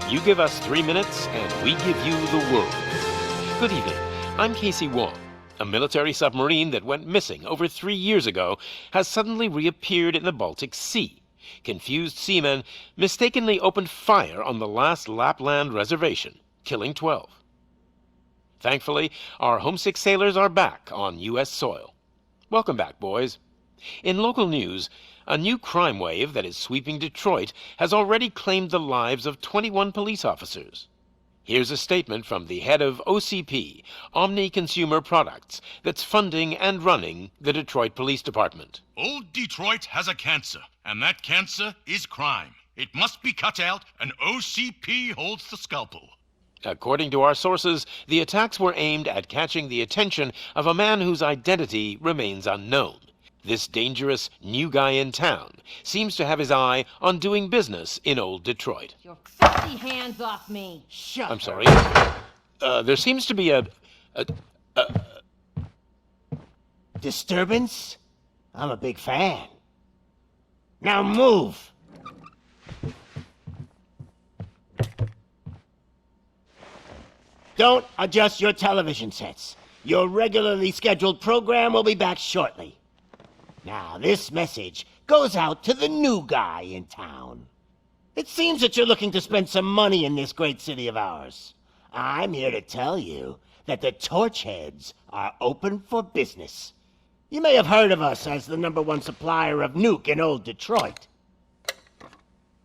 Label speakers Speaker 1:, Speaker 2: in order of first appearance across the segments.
Speaker 1: You give us 3 minutes, and we give you the world. Good evening. I'm Casey Wong. A military submarine that went missing over 3 years ago has suddenly reappeared in the Baltic Sea. Confused seamen mistakenly opened fire on the last Lapland reservation, killing 12. Thankfully, our homesick sailors are back on U.S. soil. Welcome back, boys. In local news, a new crime wave that is sweeping Detroit has already claimed the lives of 21 police officers. Here's a statement from the head of OCP, Omni Consumer Products, that's funding and running the Detroit Police Department.
Speaker 2: Old Detroit has a cancer, and that cancer is crime. It must be cut out, and OCP holds the scalpel.
Speaker 1: According to our sources, the attacks were aimed at catching the attention of a man whose identity remains unknown. This dangerous new guy in town seems to have his eye on doing business in old Detroit.
Speaker 3: Your filthy hands off me! Shut
Speaker 1: I'm sorry. There seems to be a
Speaker 4: disturbance? I'm a big fan. Now move! Don't adjust your television sets. Your regularly scheduled program will be back shortly. Now, this message goes out to the new guy in town. It seems that you're looking to spend some money in this great city of ours. I'm here to tell you that the Torchheads are open for business. You may have heard of us as the #1 supplier of nuke in old Detroit.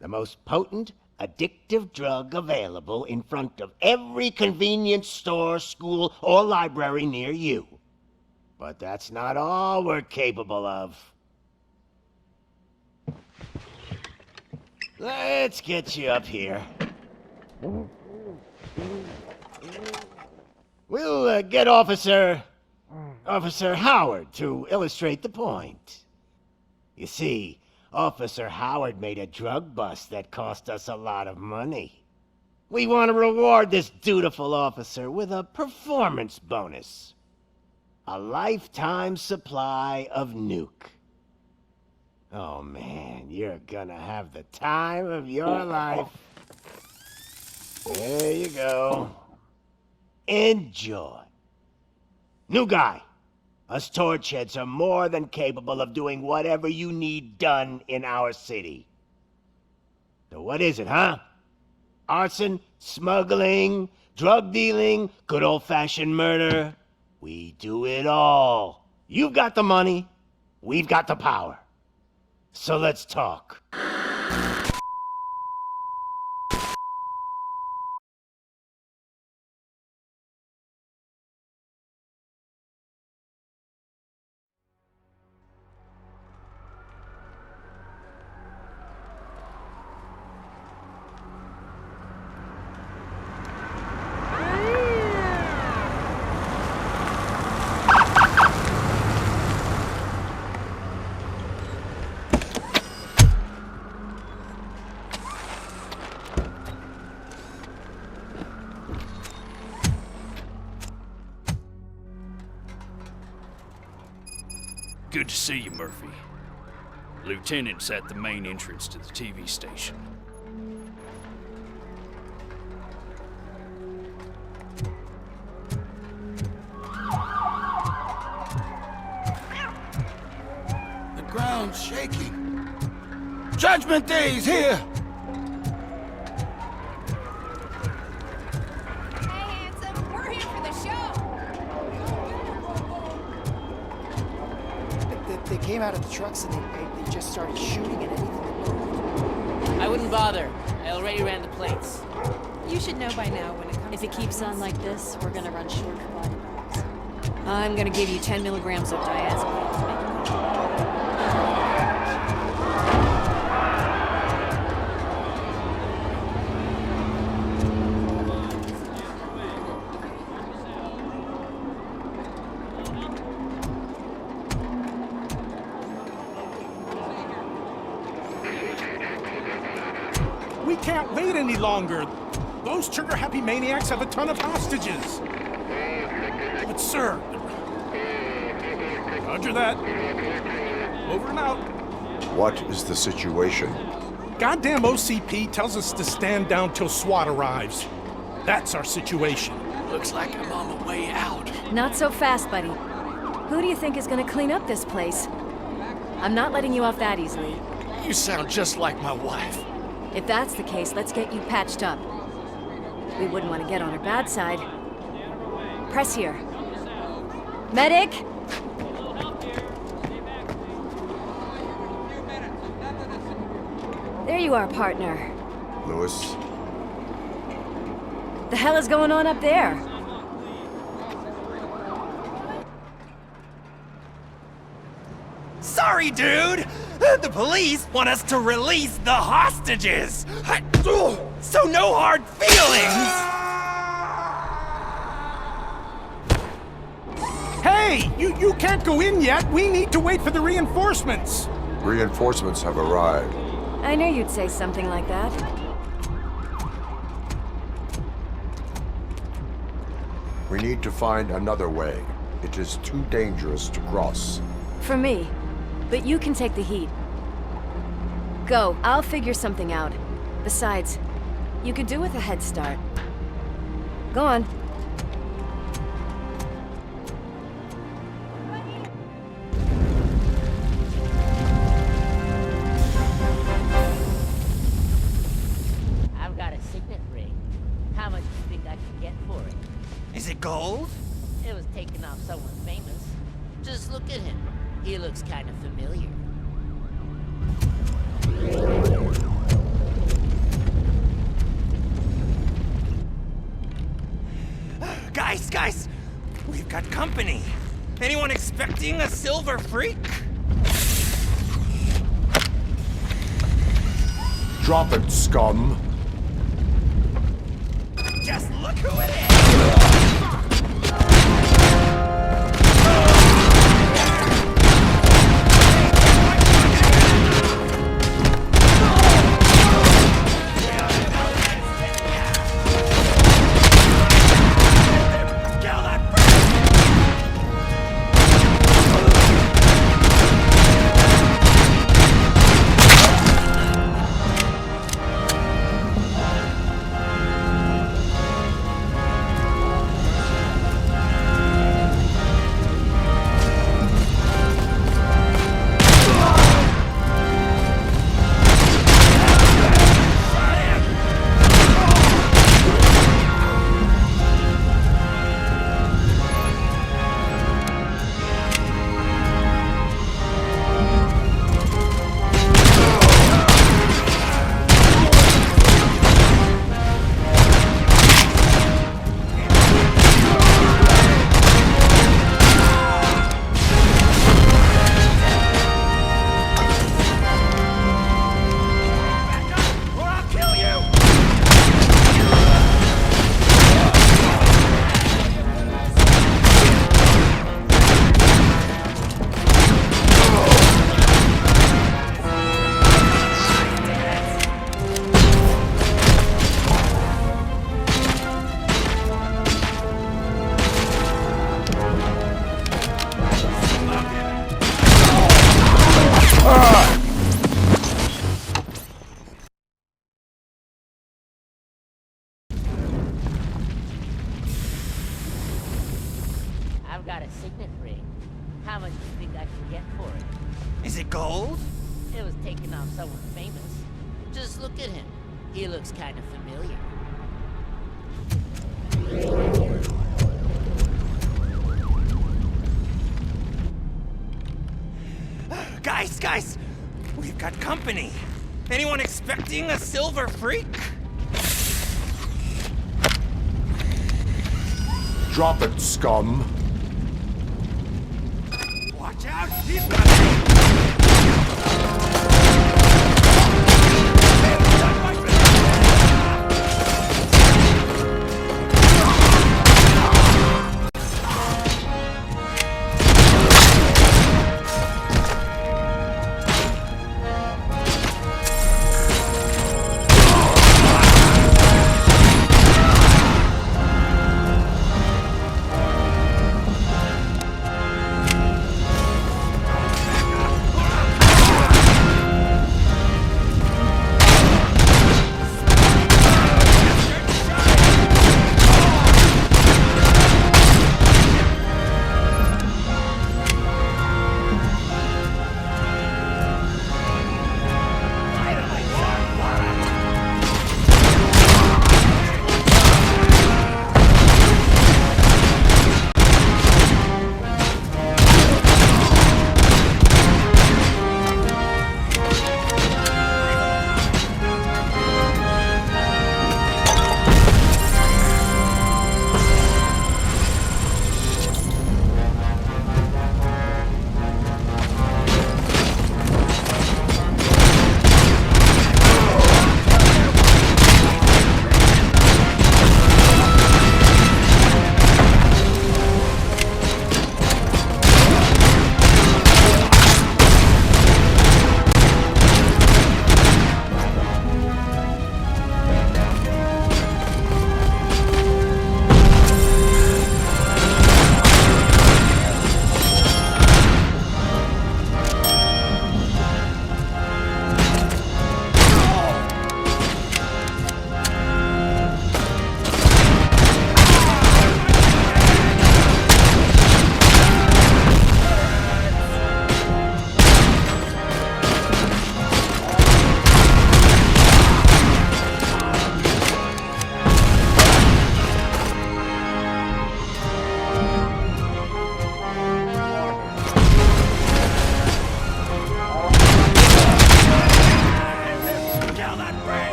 Speaker 4: The most potent, addictive drug available in front of every convenience store, school, or library near you. But that's not all we're capable of. Let's get you up here. We'll get Officer Howard to illustrate the point. You see, Officer Howard made a drug bust that cost us a lot of money. We want to reward this dutiful officer with a performance bonus. A lifetime supply of nuke. Oh man, you're gonna have the time of your life. There you go. Enjoy. New guy, us Torchheads are more than capable of doing whatever you need done in our city. So what is it, huh? Arson, smuggling, drug dealing, good old-fashioned murder? We do it all. You've got the money, we've got the power. So let's talk.
Speaker 5: Good to see you, Murphy. Lieutenant's at the main entrance to the TV station.
Speaker 6: The ground's shaking. Judgment Day's here!
Speaker 7: They came out of the trucks and they just started shooting at anything that moved.
Speaker 8: I wouldn't bother. I already ran the plates.
Speaker 9: You should know by now when it comes.
Speaker 10: If it keeps on like this, we're gonna run short of body bags.
Speaker 9: I'm gonna give you 10 milligrams of diazepam to make you
Speaker 11: We can't wait any longer. Those trigger-happy maniacs have a ton of hostages. But sir... Roger that. Over and out.
Speaker 12: What is the situation?
Speaker 11: goddamn OCP tells us to stand down till SWAT arrives. That's our situation.
Speaker 6: Looks like I'm on the way out.
Speaker 9: Not so fast, buddy. Who do you think is gonna clean up this place? I'm not letting you off that easily.
Speaker 6: You sound just like my wife.
Speaker 9: If that's the case, let's get you patched up. We wouldn't want to get on her bad side. Press here. Medic! There you are, partner.
Speaker 12: Lewis?
Speaker 9: The hell is going on up there?
Speaker 13: Sorry, dude! The police want us to release the hostages! So no hard feelings!
Speaker 11: Hey! You can't go in yet! We need to wait for the reinforcements!
Speaker 12: Reinforcements have arrived.
Speaker 9: I knew you'd say something like that.
Speaker 12: We need to find another way. It is too dangerous to cross.
Speaker 9: For me. But you can take the heat. Go, I'll figure something out. Besides, you could do with a head start. Go on.
Speaker 8: I've got a signet ring. How much do you think I can get for it?
Speaker 13: Is it gold?
Speaker 8: It was taken off someone famous. Just look at him. He looks kind of familiar.
Speaker 13: Guys! We've got company. Anyone expecting a silver freak?
Speaker 12: Drop it, scum.
Speaker 13: Just look who it is!
Speaker 8: I've got a signet ring. How much do you think I can get for it?
Speaker 13: Is it gold?
Speaker 8: It was taken off someone famous. Just look at him. He looks kind of familiar.
Speaker 13: Guys! We've got company. Anyone expecting a silver freak?
Speaker 12: Drop it, scum.
Speaker 13: Watch out! He's got me!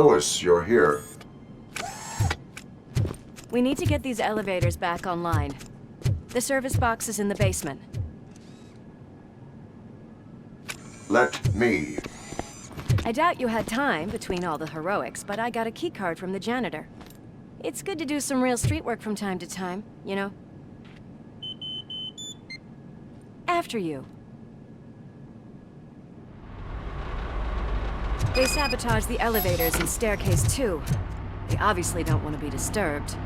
Speaker 12: Lois, you're here.
Speaker 9: We need to get these elevators back online. The service box is in the basement.
Speaker 12: Let me.
Speaker 9: I doubt you had time between all the heroics, but I got a keycard from the janitor. It's good to do some real street work from time to time, you know? After you. They sabotaged the elevators and staircase too. They obviously don't want to be disturbed.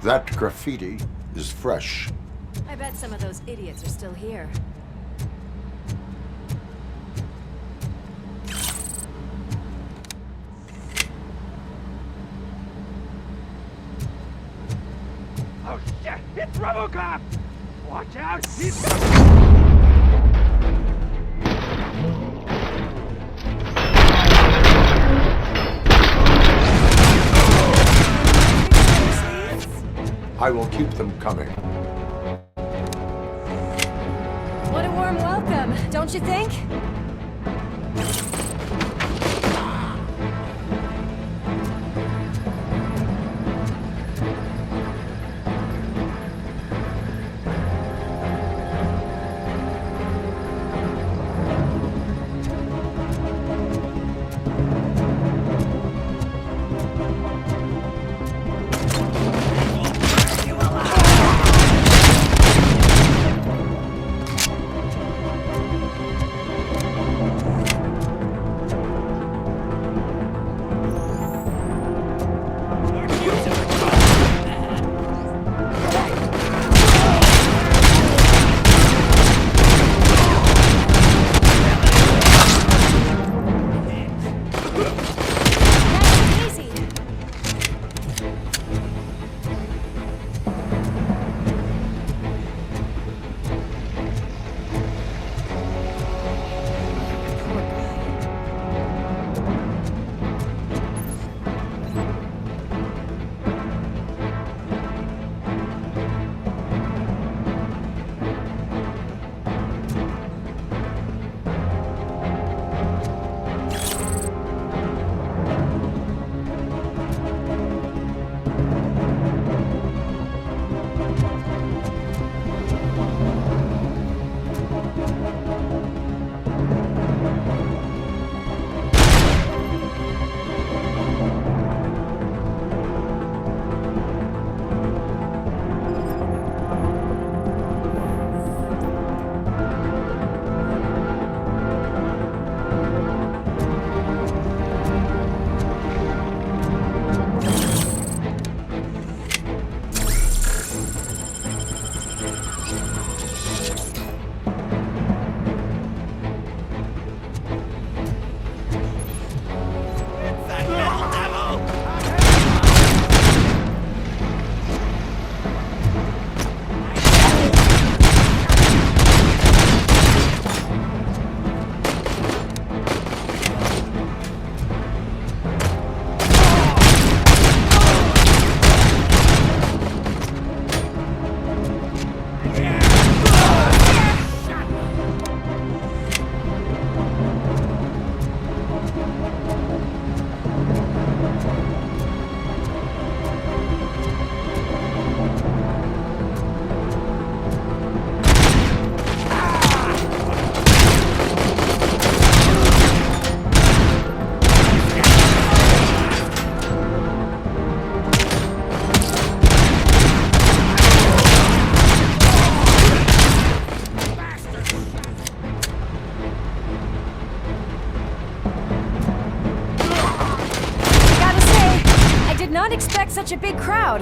Speaker 12: That graffiti is fresh.
Speaker 9: I bet some of those idiots are still here.
Speaker 13: Oh shit! It's RoboCop! Watch out! He's...
Speaker 12: I will keep them coming.
Speaker 9: What a warm welcome, don't you think? Not expect such a big crowd.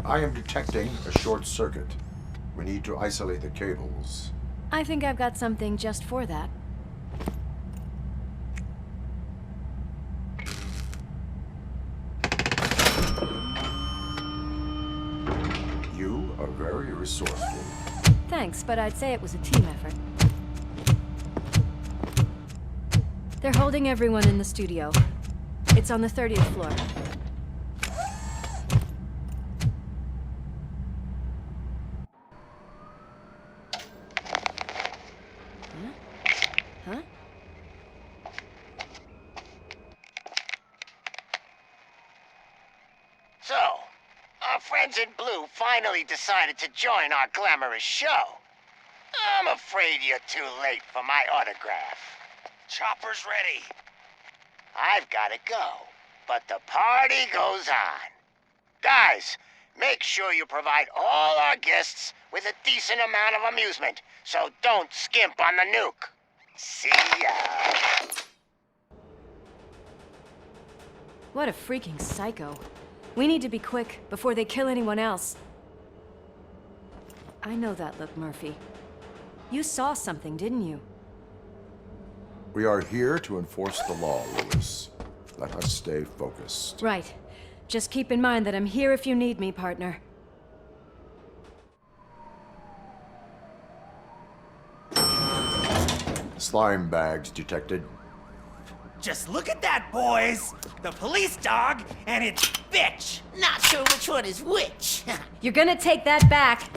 Speaker 12: I am detecting a short circuit. We need to isolate the cables.
Speaker 9: I think I've got something just for that.
Speaker 12: You are very resourceful.
Speaker 9: Thanks, but I'd say it was a team effort. They're holding everyone in the studio. It's on the 30th floor. Huh?
Speaker 4: So, our friends in blue finally decided to join our glamorous show. I'm afraid you're too late for my autograph.
Speaker 13: Chopper's ready.
Speaker 4: I've got to go, but the party goes on. Guys, make sure you provide all our guests with a decent amount of amusement, so don't skimp on the nuke. See ya.
Speaker 9: What a freaking psycho. We need to be quick before they kill anyone else. I know that look, Murphy. You saw something, didn't you?
Speaker 12: We are here to enforce the law, Lewis. Let us stay focused.
Speaker 9: Right. Just keep in mind that I'm here if you need me, partner.
Speaker 12: Slime bags detected.
Speaker 13: Just look at that, boys! The police dog and its bitch!
Speaker 8: Not sure which one is which.
Speaker 9: You're gonna take that back.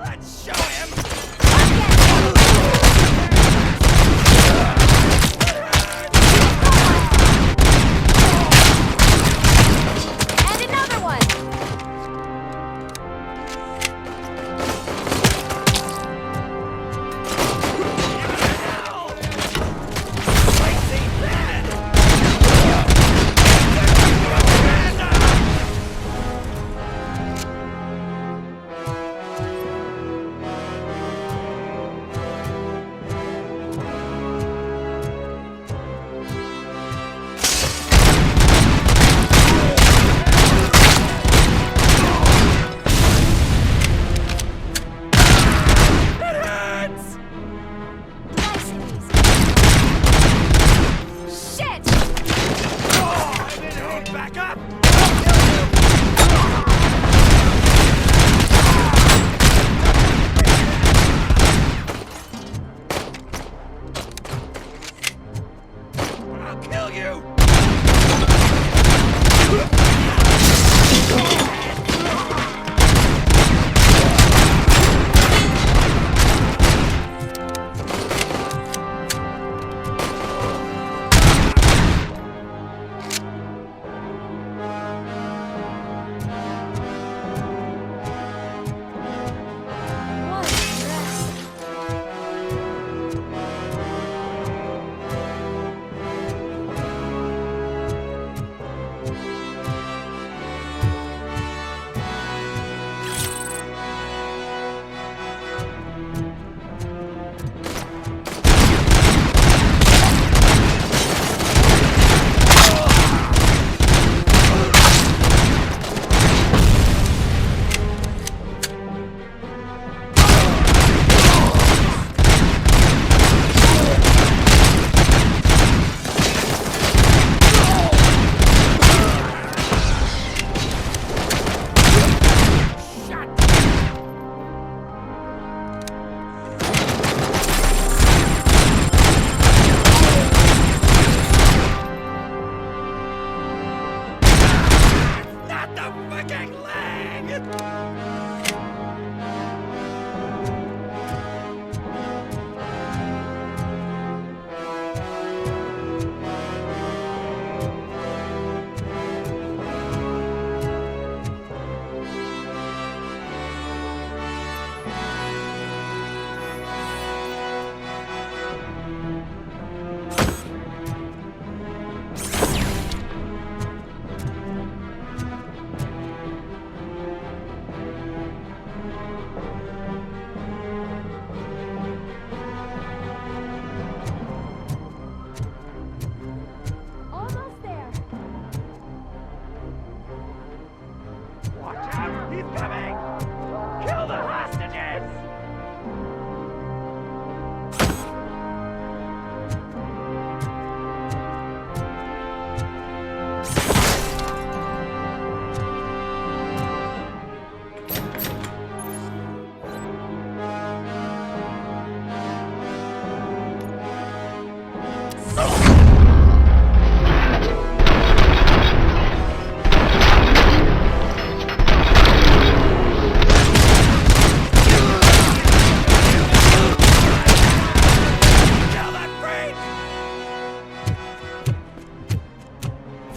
Speaker 13: Let's show him!
Speaker 9: And another one!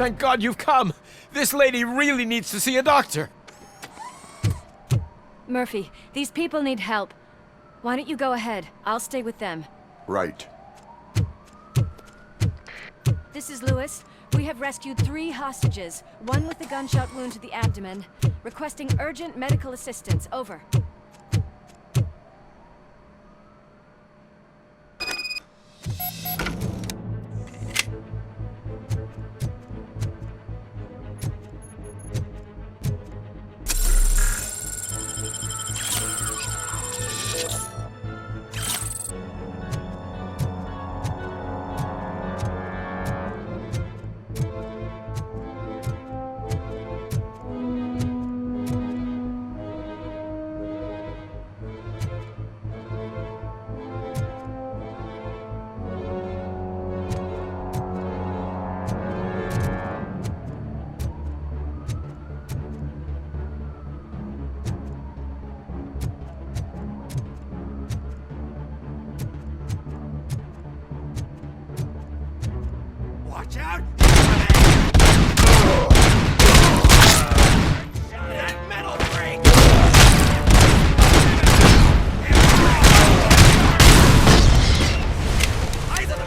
Speaker 14: Thank God you've come. This lady really needs to see a doctor.
Speaker 9: Murphy, these people need help. Why don't you go ahead? I'll stay with them.
Speaker 12: Right.
Speaker 9: This is Lewis. We have rescued 3 hostages, one with a gunshot wound to the abdomen, requesting urgent medical assistance. Over.
Speaker 13: Watch out! That metal brake! Eyes on the...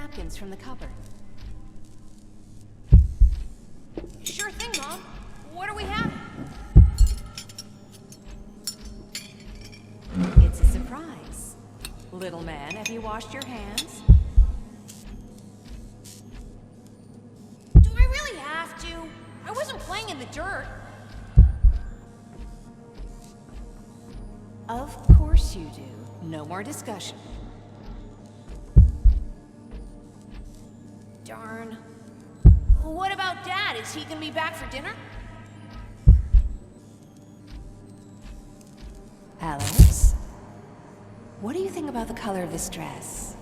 Speaker 9: napkins from the cupboard.
Speaker 3: Sure thing, Mom. What are we having?
Speaker 9: It's a surprise. Little man, have you washed your hands?
Speaker 3: Do I really have to? I wasn't playing in the dirt.
Speaker 9: Of course you do. No more discussion.
Speaker 3: Darn. What about Dad? Is he gonna be back for dinner?
Speaker 9: Alex? What do you think about the color of this dress?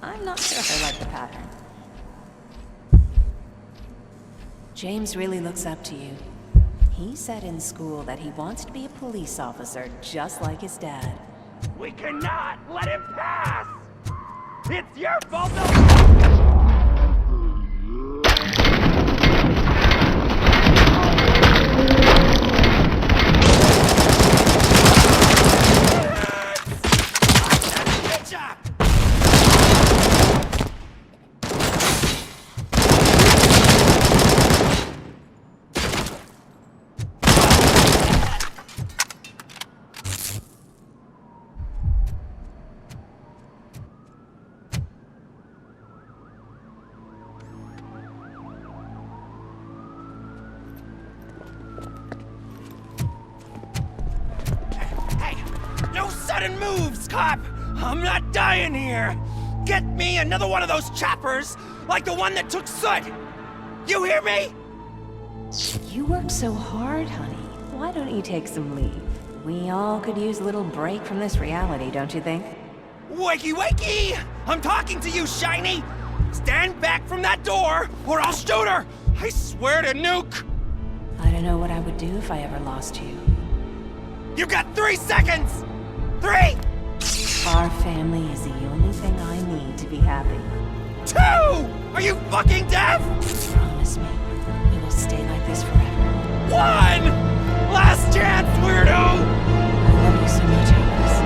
Speaker 9: I'm not sure if I like the pattern. James really looks up to you. He said in school that he wants to be a police officer just like his dad.
Speaker 13: We cannot let him pass! It's your fault! Sudden moves, cop! I'm not dying here! Get me another one of those choppers, like the one that took Soot! You hear me?
Speaker 9: You work so hard, honey. Why don't you take some leave? We all could use a little break from this reality, don't you think?
Speaker 13: Wakey, wakey! I'm talking to you, Shiny! Stand back from that door, or I'll shoot her! I swear to nuke!
Speaker 10: I don't know what I would do if I ever lost you.
Speaker 13: You got 3 seconds! 3!
Speaker 10: Our family is the only thing I need to be happy.
Speaker 13: 2! Are you fucking deaf?
Speaker 10: Promise me, it will stay like this forever.
Speaker 13: 1! Last chance, weirdo!
Speaker 10: I love you so much, Alice.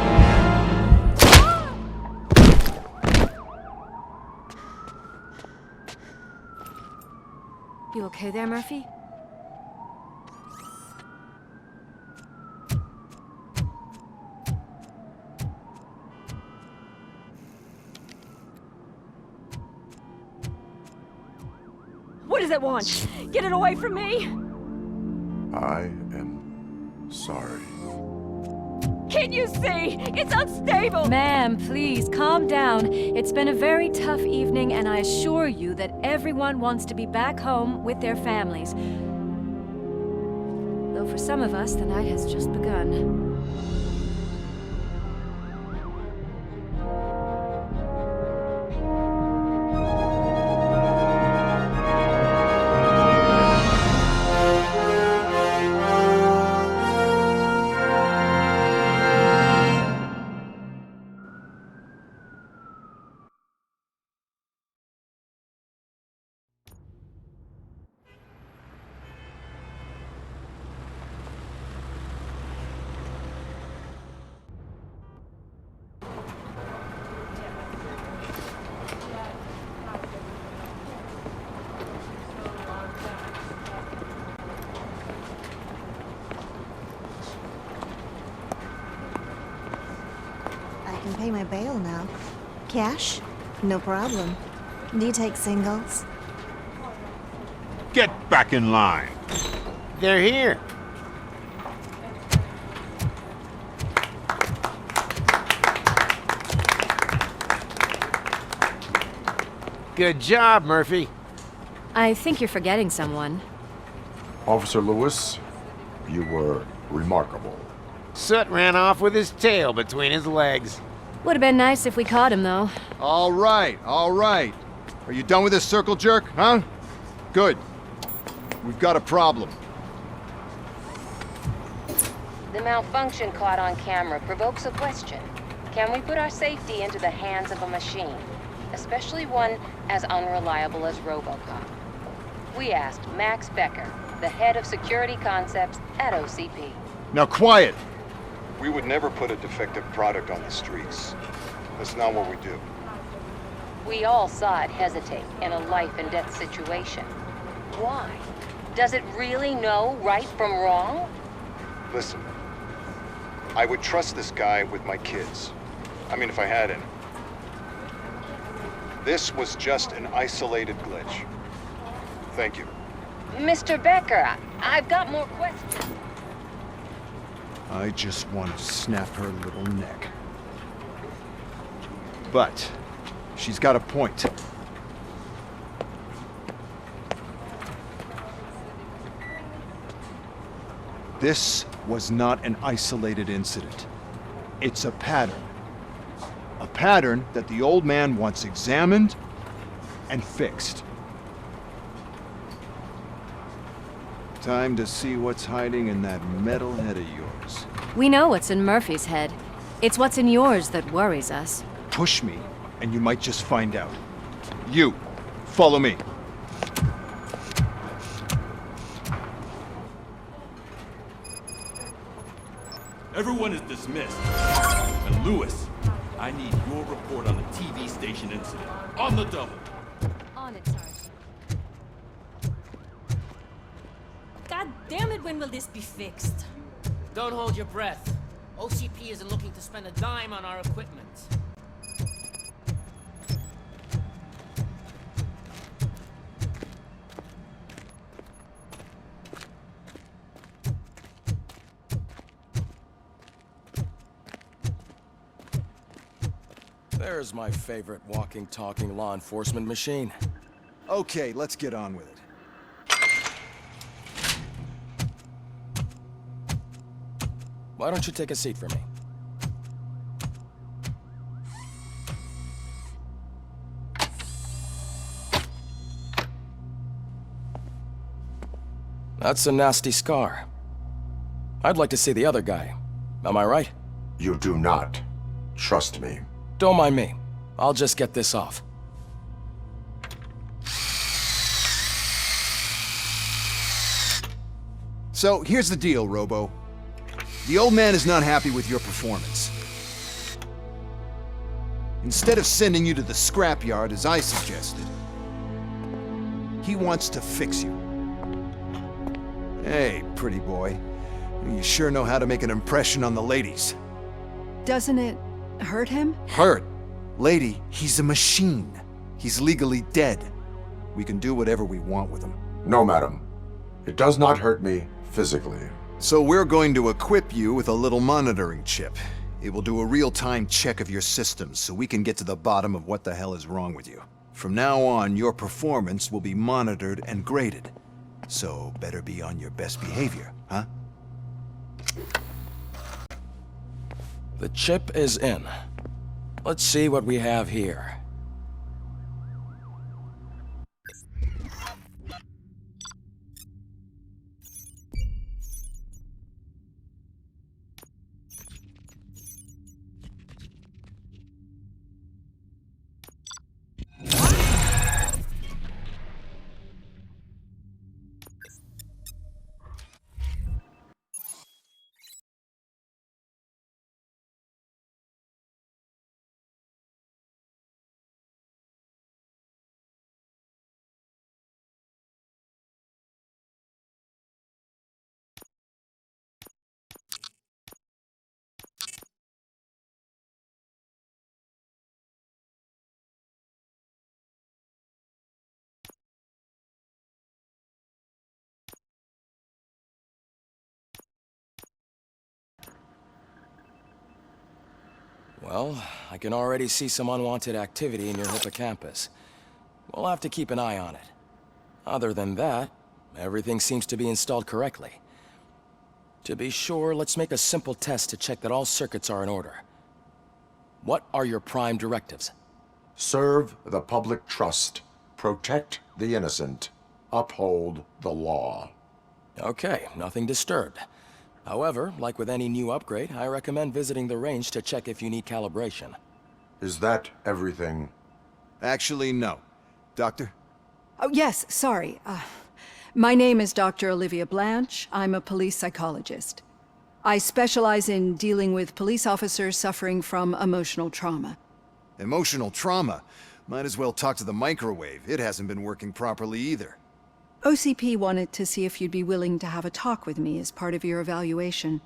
Speaker 9: You okay there, Murphy?
Speaker 15: What does it want? Get it away from me!
Speaker 12: I am sorry.
Speaker 15: Can't you see? It's unstable!
Speaker 9: Ma'am, please, calm down. It's been a very tough evening, and I assure you that everyone wants to be back home with their families. Though for some of us, the night has just begun.
Speaker 16: I can pay my bail now. Cash? No problem. Do you take singles?
Speaker 17: Get back in line.
Speaker 4: They're here.
Speaker 14: Good job, Murphy.
Speaker 9: I think you're forgetting someone.
Speaker 12: Officer Lewis, you were remarkable.
Speaker 14: Soot ran off with his tail between his legs.
Speaker 9: Would have been nice if we caught him, though.
Speaker 18: All right, all right. Are you done with this circle jerk, huh? Good. We've got a problem.
Speaker 19: The malfunction caught on camera provokes a question. Can we put our safety into the hands of a machine, especially one as unreliable as RoboCop? We asked Max Becker, the head of security concepts at OCP.
Speaker 18: Now quiet!
Speaker 20: We would never put a defective product on the streets. That's not what we do.
Speaker 19: We all saw it hesitate in a life-and-death situation. Why? Does it really know right from wrong?
Speaker 20: Listen, I would trust this guy with my kids. I mean, if I had any. This was just an isolated glitch. Thank you.
Speaker 19: Mr. Becker, I've got more questions.
Speaker 18: I just want to snap her little neck. But she's got a point. This was not an isolated incident. It's a pattern. A pattern that the old man wants examined and fixed. Time to see what's hiding in that metal head of yours.
Speaker 9: We know what's in Murphy's head. It's what's in yours that worries us.
Speaker 18: Push me, and you might just find out. You, follow me.
Speaker 21: Everyone is dismissed. And Lewis, I need your report on the TV station incident. On the double.
Speaker 15: On it, Sergeant. God damn it, when will this be fixed?
Speaker 8: Don't hold your breath. OCP isn't looking to spend a dime on our equipment.
Speaker 6: There's my favorite walking, talking law enforcement machine.
Speaker 18: Okay, let's get on with it.
Speaker 6: Why don't you take a seat for me? That's a nasty scar. I'd like to see the other guy. Am I right?
Speaker 12: You do not. Trust me.
Speaker 6: Don't mind me. I'll just get this off.
Speaker 18: So, here's the deal, Robo. The old man is not happy with your performance. Instead of sending you to the scrapyard as I suggested, he wants to fix you. Hey, pretty boy. You sure know how to make an impression on the ladies.
Speaker 10: Doesn't it hurt him?
Speaker 18: Hurt? Lady, he's a machine. He's legally dead. We can do whatever we want with him.
Speaker 12: No, madam. It does not hurt me physically.
Speaker 18: So we're going to equip you with a little monitoring chip. It will do a real-time check of your systems so we can get to the bottom of what the hell is wrong with you. From now on, your performance will be monitored and graded. So better be on your best behavior, huh?
Speaker 6: The chip is in. Let's see what we have here. Well, I can already see some unwanted activity in your hippocampus. We'll have to keep an eye on it. Other than that, everything seems to be installed correctly. To be sure, let's make a simple test to check that all circuits are in order. What are your prime directives?
Speaker 12: Serve the public trust. Protect the innocent. Uphold the law.
Speaker 6: Okay, nothing disturbed. However, like with any new upgrade, I recommend visiting the range to check if you need calibration.
Speaker 12: Is that everything?
Speaker 18: Actually, no. Doctor?
Speaker 10: Oh, yes, sorry. My name is Dr. Olivia Blanche. I'm a police psychologist. I specialize in dealing with police officers suffering from emotional trauma.
Speaker 18: Emotional trauma? Might as well talk to the microwave. It hasn't been working properly either.
Speaker 10: OCP wanted to see if you'd be willing to have a talk with me as part of your evaluation.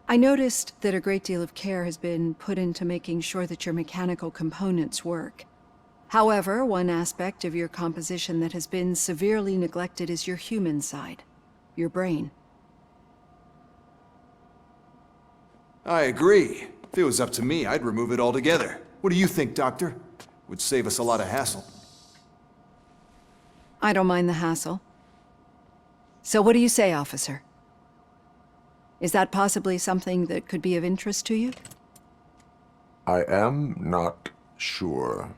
Speaker 10: I noticed that a great deal of care has been put into making sure that your mechanical components work. However, one aspect of your composition that has been severely neglected is your human side, your brain.
Speaker 18: I agree. If it was up to me, I'd remove it altogether. What do you think, Doctor? Would save us a lot of hassle.
Speaker 10: I don't mind the hassle. So what do you say, officer? Is that possibly something that could be of interest to you?
Speaker 12: I am not sure.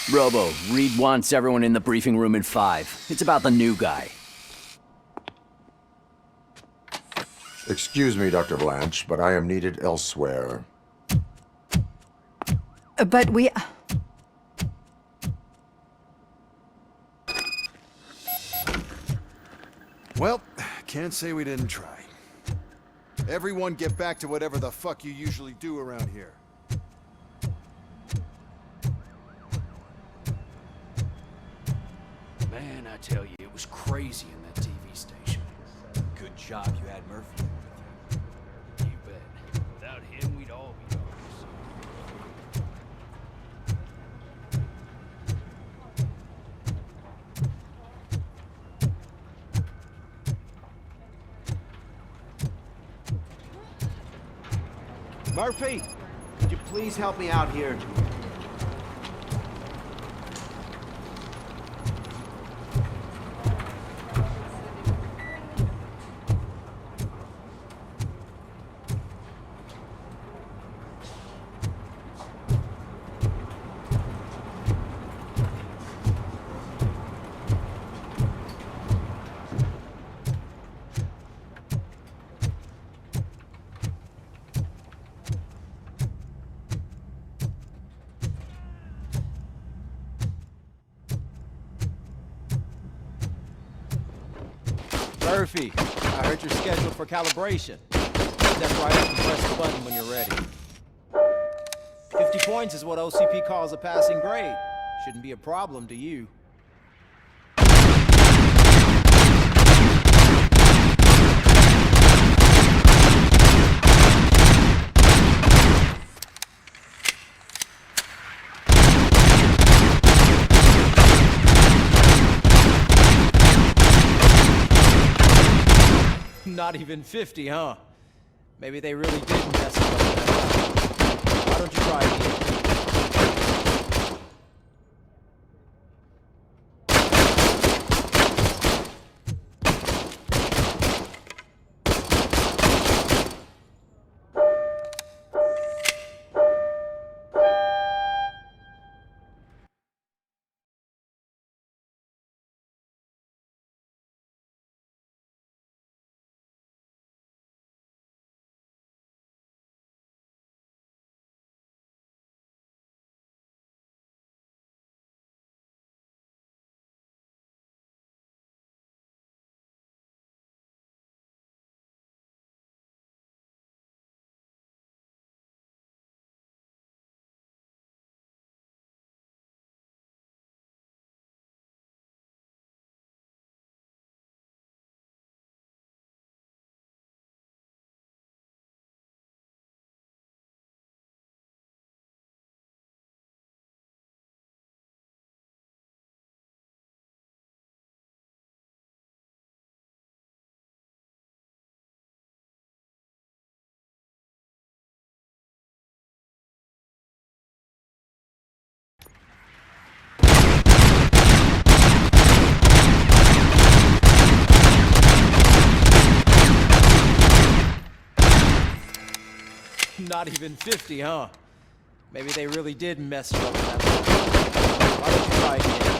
Speaker 17: Robo, Reed wants everyone in the briefing room in 5. It's about the new guy.
Speaker 12: Excuse me, Dr. Blanche, but I am needed elsewhere.
Speaker 10: But we...
Speaker 18: Well, can't say we didn't try. Everyone get back to whatever the fuck you usually do around here.
Speaker 5: Man, I tell you, it was crazy in that TV station.
Speaker 13: Good job you had Murphy with you.
Speaker 5: You bet. Without him, we'd all be dogs.
Speaker 22: Murphy, could you please help me out here? Murphy, I heard you're scheduled for calibration. Step right up and press the button when you're ready. 50 points is what OCP calls a passing grade. Shouldn't be a problem to you. Not even 50, huh? Maybe they really did mess up that. Why don't you try again? Not even 50, huh? Maybe they really did mess you up with that. Why don't you try again?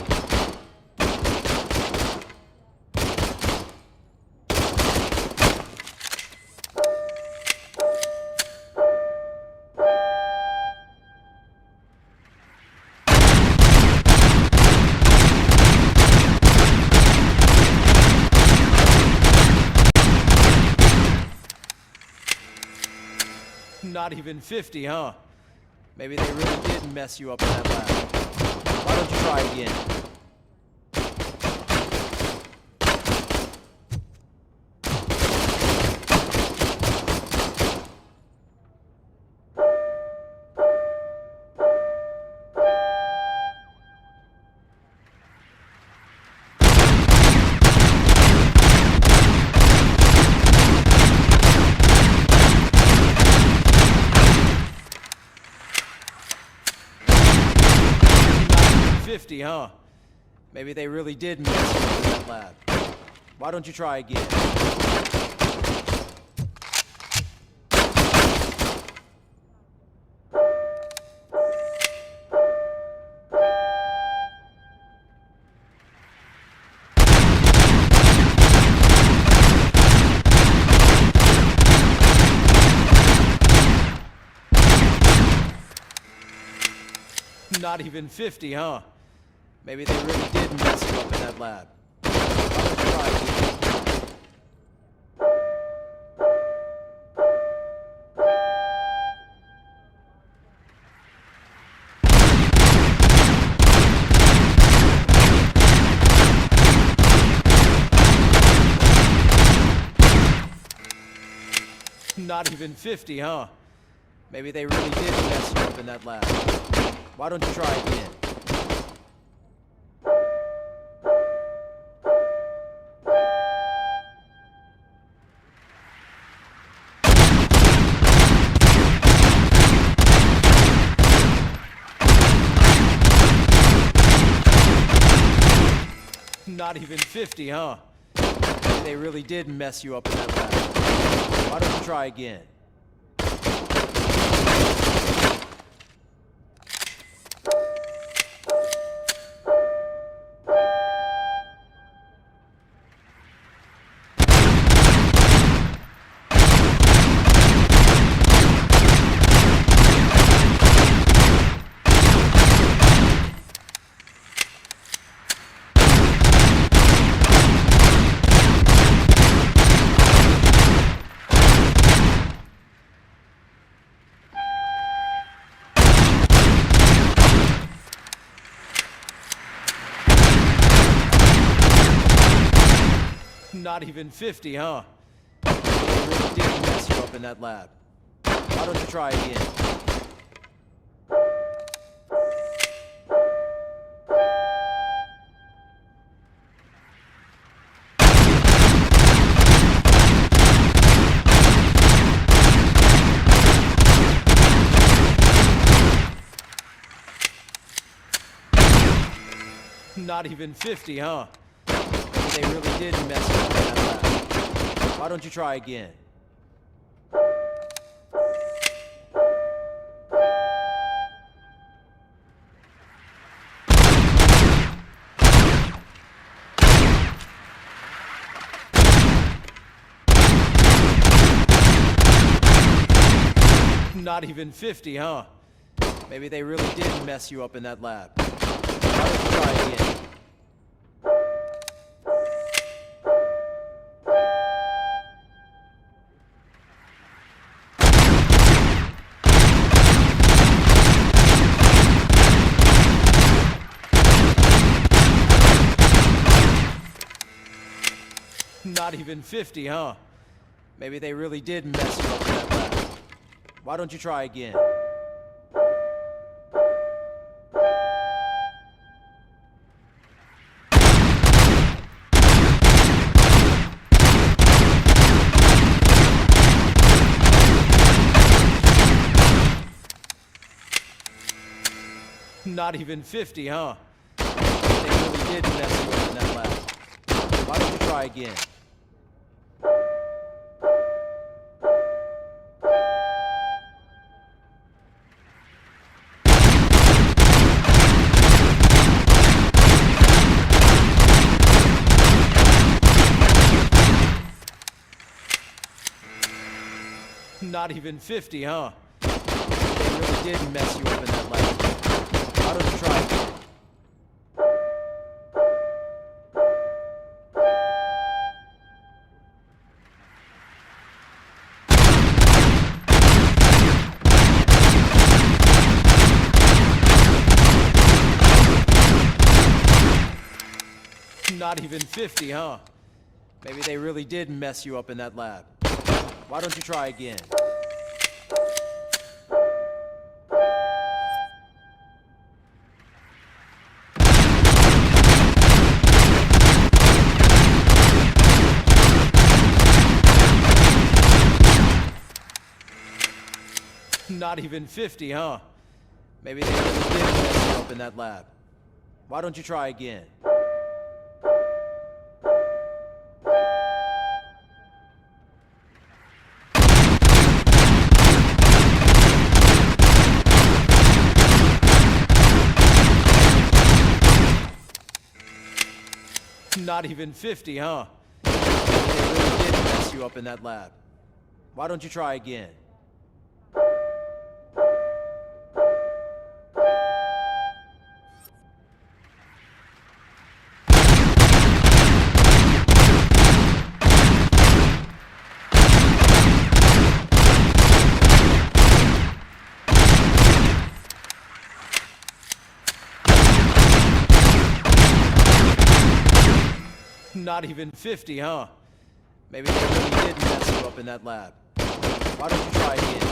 Speaker 22: Not even 50, huh? Maybe they really did mess you up in that lab. Why don't you try again? Huh? Maybe they really did mess you up in that lab. Why don't you try again? Not even 50, huh? Maybe they really did mess you up in that lab. Why don't you try again? Not even 50, huh? Maybe they really did mess you up in that lab. Why don't you try again? Not even 50, huh? Maybe they really did mess you up in that lab. Why don't you try again? Not even 50, huh? They really did mess you up in that lab. Why don't you try again? Not even 50, huh? They really did mess you up in that lab. Why don't you try again? Not even 50, huh? Maybe they really did mess you up in that lab. Why don't you try again? Not even 50, huh? Maybe they really did mess you up in that lab. Why don't you try again? Not even 50, huh? They really did mess you up in that lab. Why don't you try again? Not even 50, huh? They really did mess you up in that lab. Why don't you try again? Not even 50, huh? Maybe they really did mess you up in that lab. Why don't you try again? Not even 50, huh? Maybe they really did mess you up in that lab. Why don't you try again? Not even 50, huh? They really did mess you up in that lab. Why don't you try again? Not even 50, huh? Maybe they really did mess you up in that lab. Why don't you try again?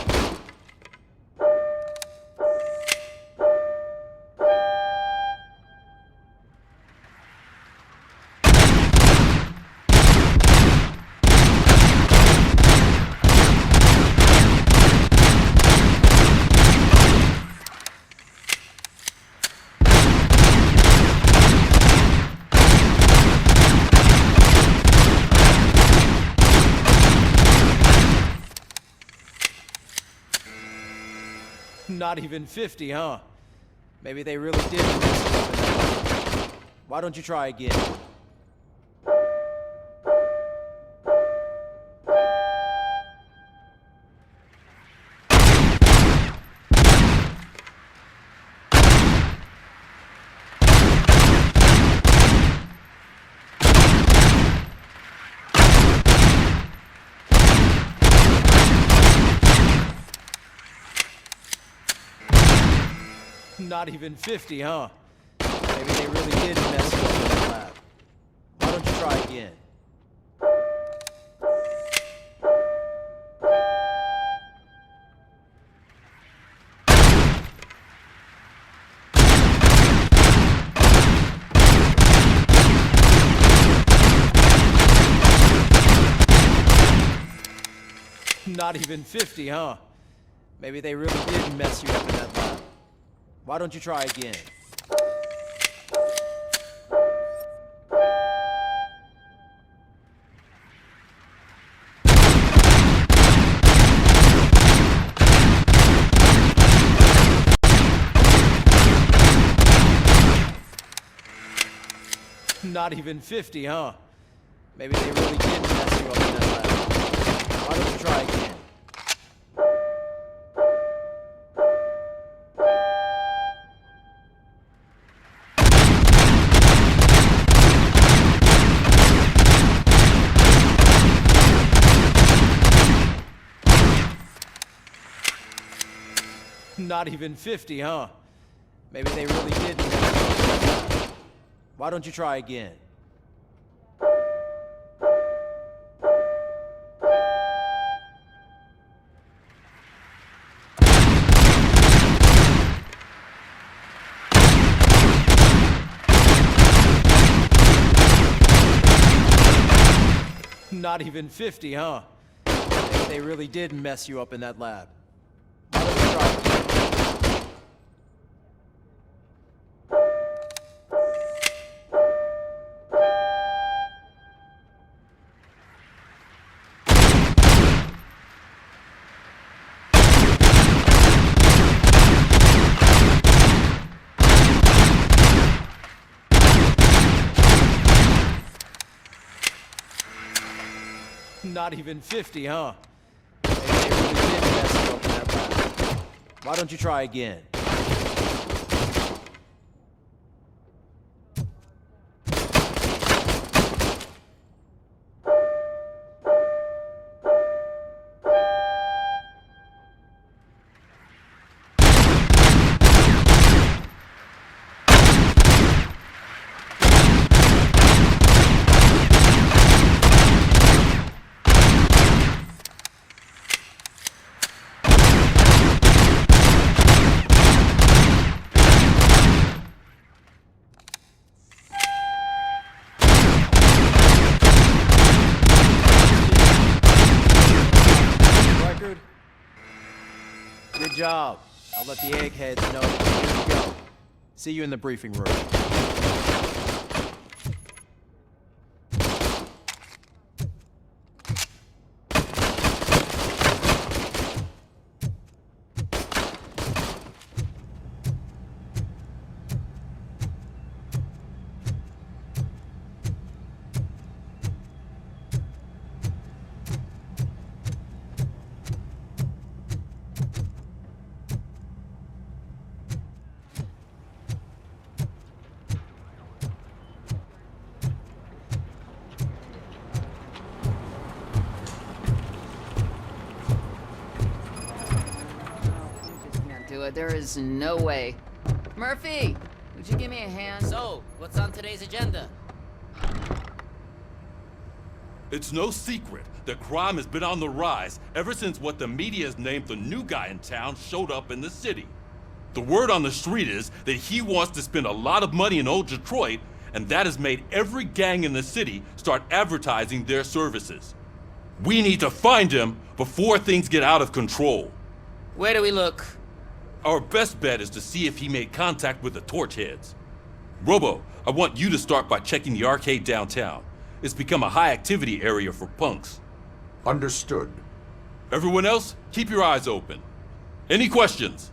Speaker 22: Not even 50, huh? Maybe they really did mess you up in that lab. Why don't you try again? Not even 50, huh? Maybe they really did mess you up in that lab. Why don't you try again? Not even 50, huh? Maybe they really did mess you up in that lab. Why don't you try again? Not even 50, huh? Maybe they really did mess you up in that lab. Why don't you try again? Not even 50, huh? Maybe they really did mess you up in that lab. Why don't you try again? Not even 50, huh? Maybe they really did mess you up in that lab. Why don't you try again? Not even 50, huh? Maybe they really did mess you up in that lab. Why don't you try again? Good job. I'll let the eggheads know. Here you go. See you in the briefing room.
Speaker 1: There is no way. Murphy, would you give me a hand?
Speaker 8: So, what's on today's agenda?
Speaker 21: It's no secret that crime has been on the rise ever since what the media has named the new guy in town showed up in the city. The word on the street is that he wants to spend a lot of money in old Detroit, and that has made every gang in the city start advertising their services. We need to find him before things get out of control.
Speaker 8: Where do we look?
Speaker 21: Our best bet is to see if he made contact with the Torchheads. Robo, I want you to start by checking the arcade downtown. It's become a high-activity area for punks.
Speaker 12: Understood.
Speaker 21: Everyone else, keep your eyes open. Any questions?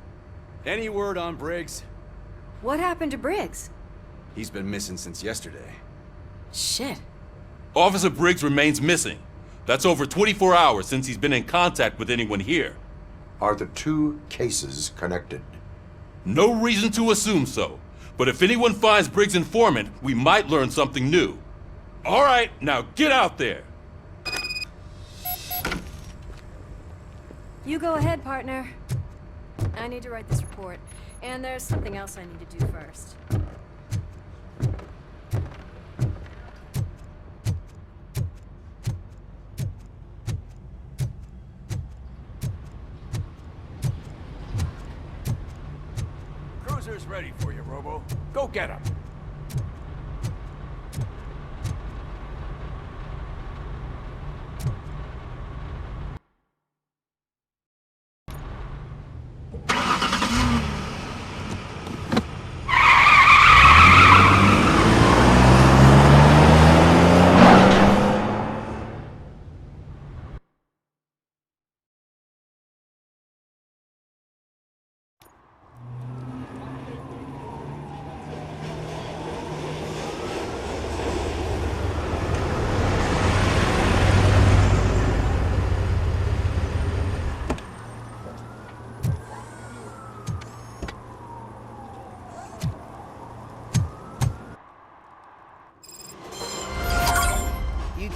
Speaker 2: Any word on Briggs?
Speaker 9: What happened to Briggs?
Speaker 2: He's been missing since yesterday.
Speaker 9: Shit.
Speaker 21: Officer Briggs remains missing. That's over 24 hours since he's been in contact with anyone here.
Speaker 12: Are the two cases connected?
Speaker 21: No reason to assume so. But if anyone finds Briggs' informant, we might learn something new. All right, now get out there.
Speaker 9: You go ahead, partner. I need to write this report. And there's something else I need to do first.
Speaker 14: Cruiser's ready for you, Robo. Go get him.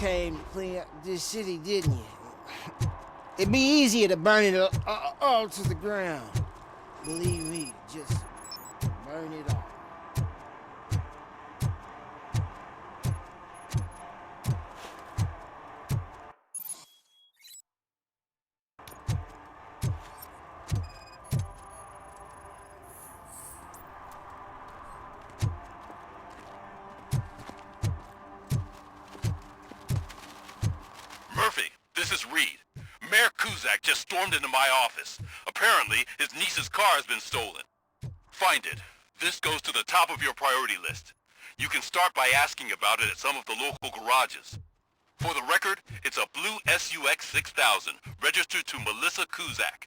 Speaker 13: came to clean up this city, didn't you? It'd be easier to burn it all to the ground. Believe me, just burn it all.
Speaker 21: Murphy, this is Reed. Mayor Kuzak just stormed into my office. Apparently, his niece's car has been stolen. Find it. This goes to the top of your priority list. You can start by asking about it at some of the local garages. For the record, it's a blue SUX 6000, registered to Melissa Kuzak.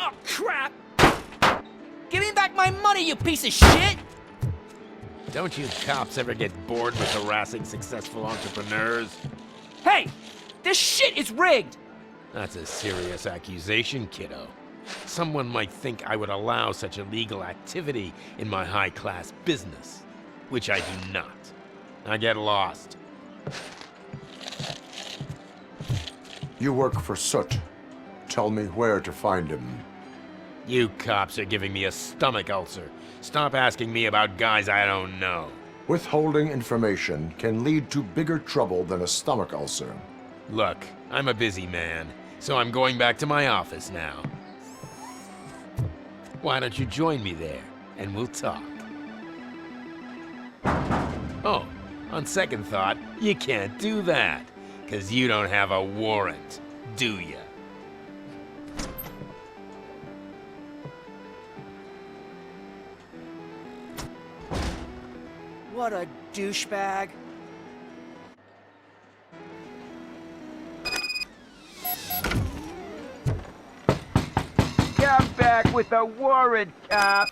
Speaker 14: Oh, crap! Give me back my money, you piece of shit!
Speaker 7: Don't you cops ever get bored with harassing successful entrepreneurs?
Speaker 14: Hey! This shit is rigged!
Speaker 7: That's a serious accusation, kiddo. Someone might think I would allow such illegal activity in my high-class business, which I do not. Now get lost.
Speaker 12: You work for Soot. Tell me where to find him.
Speaker 7: You cops are giving me a stomach ulcer. Stop asking me about guys I don't know.
Speaker 12: Withholding information can lead to bigger trouble than a stomach ulcer.
Speaker 7: Look, I'm a busy man, so I'm going back to my office now. Why don't you join me there, and we'll talk. Oh, on second thought, you can't do that, 'cause you don't have a warrant, do ya?
Speaker 13: What a douchebag.
Speaker 14: Come back with a warrant, cop!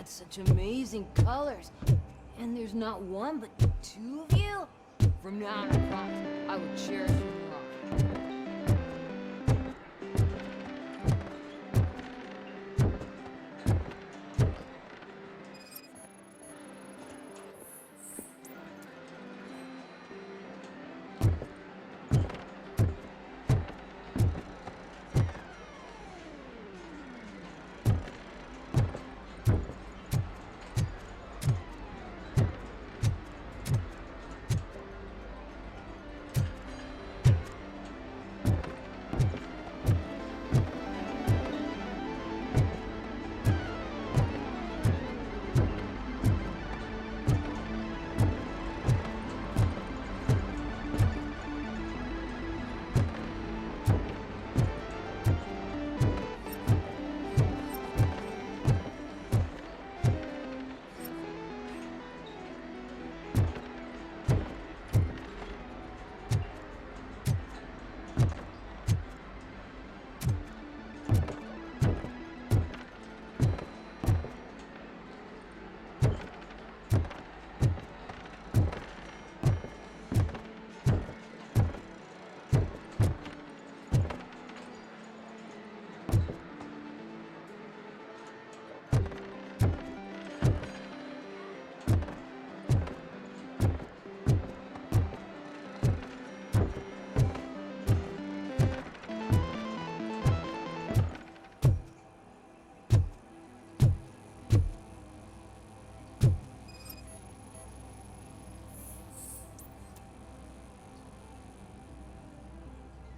Speaker 15: Such amazing colors. And there's not one, but two of you? From now on, I promise, I will cherish you more.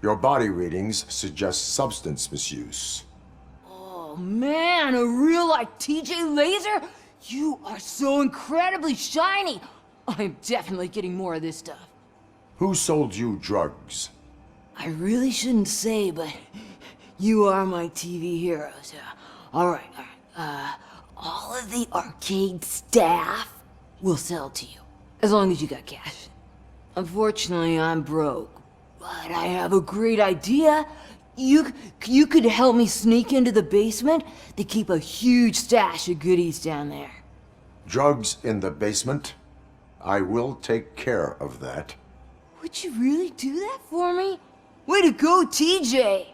Speaker 12: Your body readings suggest substance misuse.
Speaker 15: Oh man, a real like TJ Laser? You are so incredibly shiny! I'm definitely getting more of this stuff.
Speaker 12: Who sold you drugs?
Speaker 15: I really shouldn't say, but you are my TV heroes. Alright. All of the arcade staff will sell to you, as long as you got cash. Unfortunately, I'm broke, but I have a great idea. You could help me sneak into the basement. They keep a huge stash of goodies down there.
Speaker 12: Drugs in the basement? I will take care of that.
Speaker 15: Would you really do that for me? Way to go, TJ!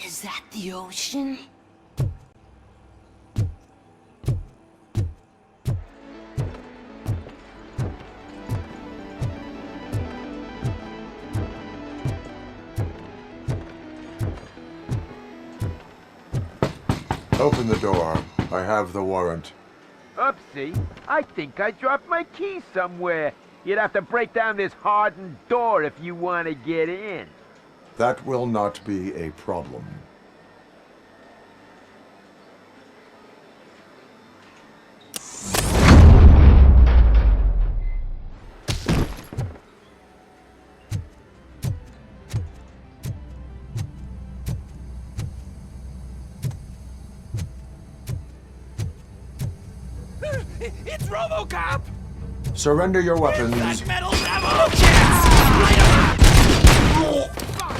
Speaker 15: Is that the ocean?
Speaker 12: Open the door. I have the warrant.
Speaker 7: Oopsie, I think I dropped my keys somewhere. You'd have to break down this hardened door if you want to get in.
Speaker 12: That will not be a problem.
Speaker 13: It's RoboCop!
Speaker 12: Surrender your weapons.
Speaker 13: That metal devil!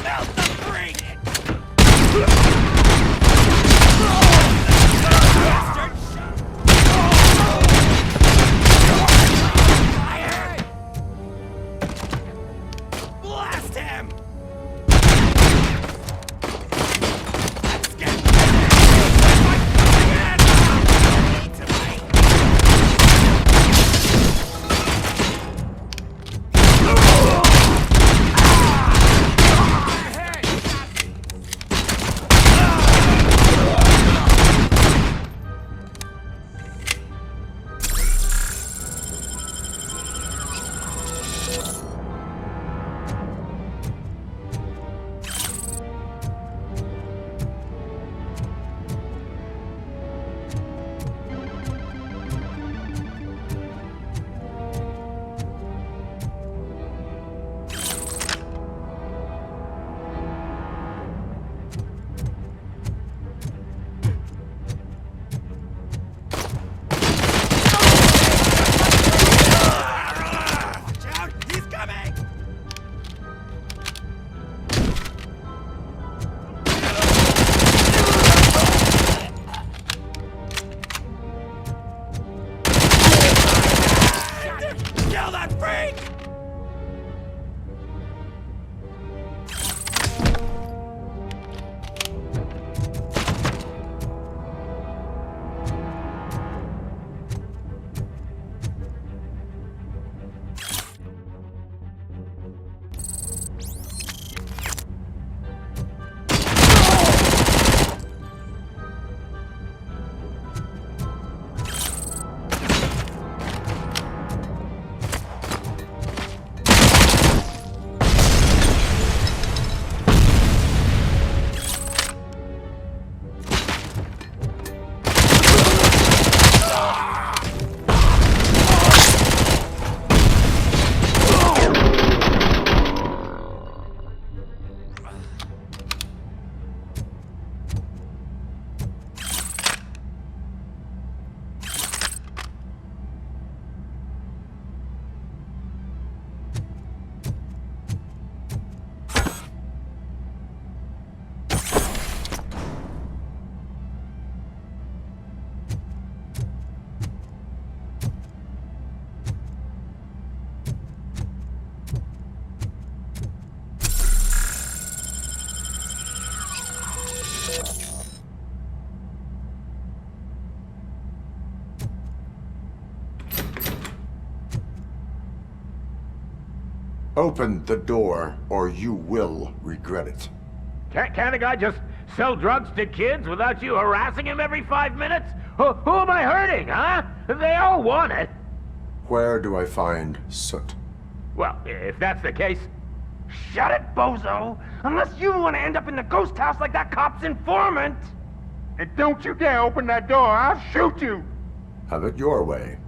Speaker 13: Melt the freak! Blast him! Kill that freak!
Speaker 12: Open the door, or you will regret it.
Speaker 7: Can't a guy just sell drugs to kids without you harassing him every 5 minutes?
Speaker 4: Who am I hurting, huh? They all want it.
Speaker 12: Where do I find Soot?
Speaker 4: Well, if that's the case, shut it, bozo! Unless you want to end up in the ghost house like that cop's informant! And don't you dare open that door, I'll shoot you!
Speaker 12: Have it your way.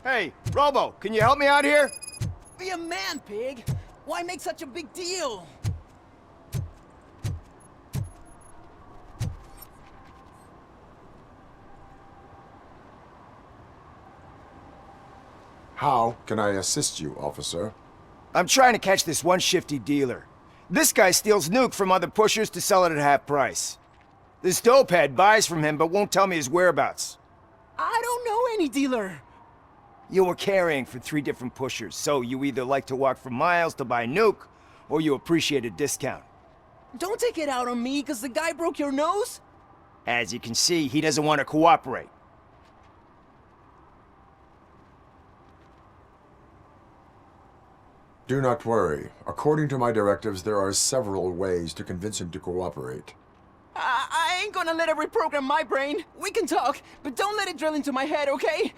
Speaker 13: Hey, Robo, can you help me out here?
Speaker 14: Be a man, pig. Why make such a big deal?
Speaker 12: How can I assist you, officer?
Speaker 13: I'm trying to catch this one shifty dealer. This guy steals nuke from other pushers to sell it at half price. This dopehead buys from him but won't tell me his whereabouts.
Speaker 14: I don't know any dealer.
Speaker 13: You were carrying for 3 different pushers, so you either like to walk for miles to buy nuke, or you appreciate a discount.
Speaker 14: Don't take it out on me, because the guy broke your nose?
Speaker 13: As you can see, he doesn't want to cooperate.
Speaker 12: Do not worry. According to my directives, there are several ways to convince him to cooperate.
Speaker 14: I ain't gonna let it reprogram my brain. We can talk, but don't let it drill into my head, okay?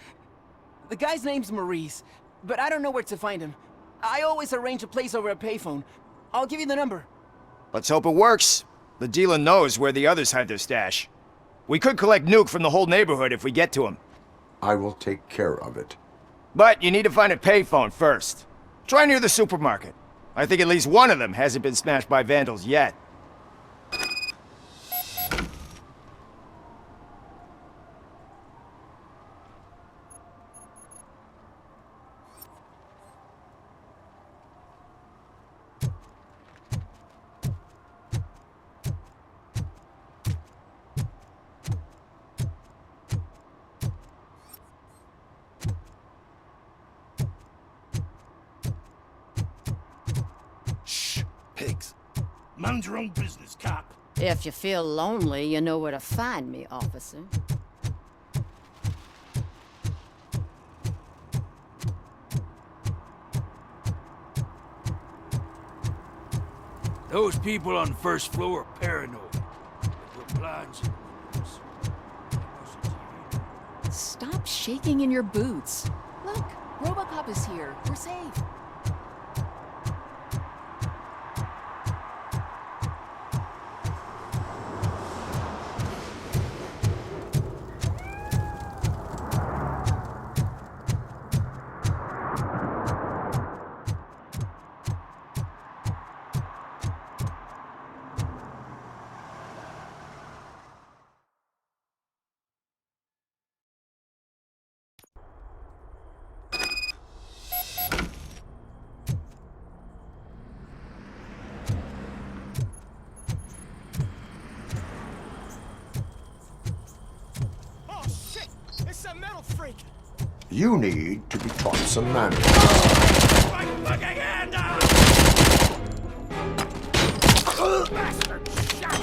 Speaker 14: The guy's name's Maurice, but I don't know where to find him. I always arrange a place over a payphone. I'll give you the number.
Speaker 13: Let's hope it works. The dealer knows where the others hide their stash. We could collect nuke from the whole neighborhood if we get to him.
Speaker 12: I will take care of it.
Speaker 3: But you need to find a payphone first. Try near the supermarket. I think at least one of them hasn't been smashed by vandals yet.
Speaker 11: Pigs. Mind your own business, cop.
Speaker 8: If you feel lonely, you know where to find me, officer.
Speaker 5: Those people on the first floor are paranoid. They put blinds in the windows.
Speaker 1: Stop shaking in your boots. Look, RoboCop is here. We're safe.
Speaker 12: You need to be taught some manners.
Speaker 11: Bastard shot!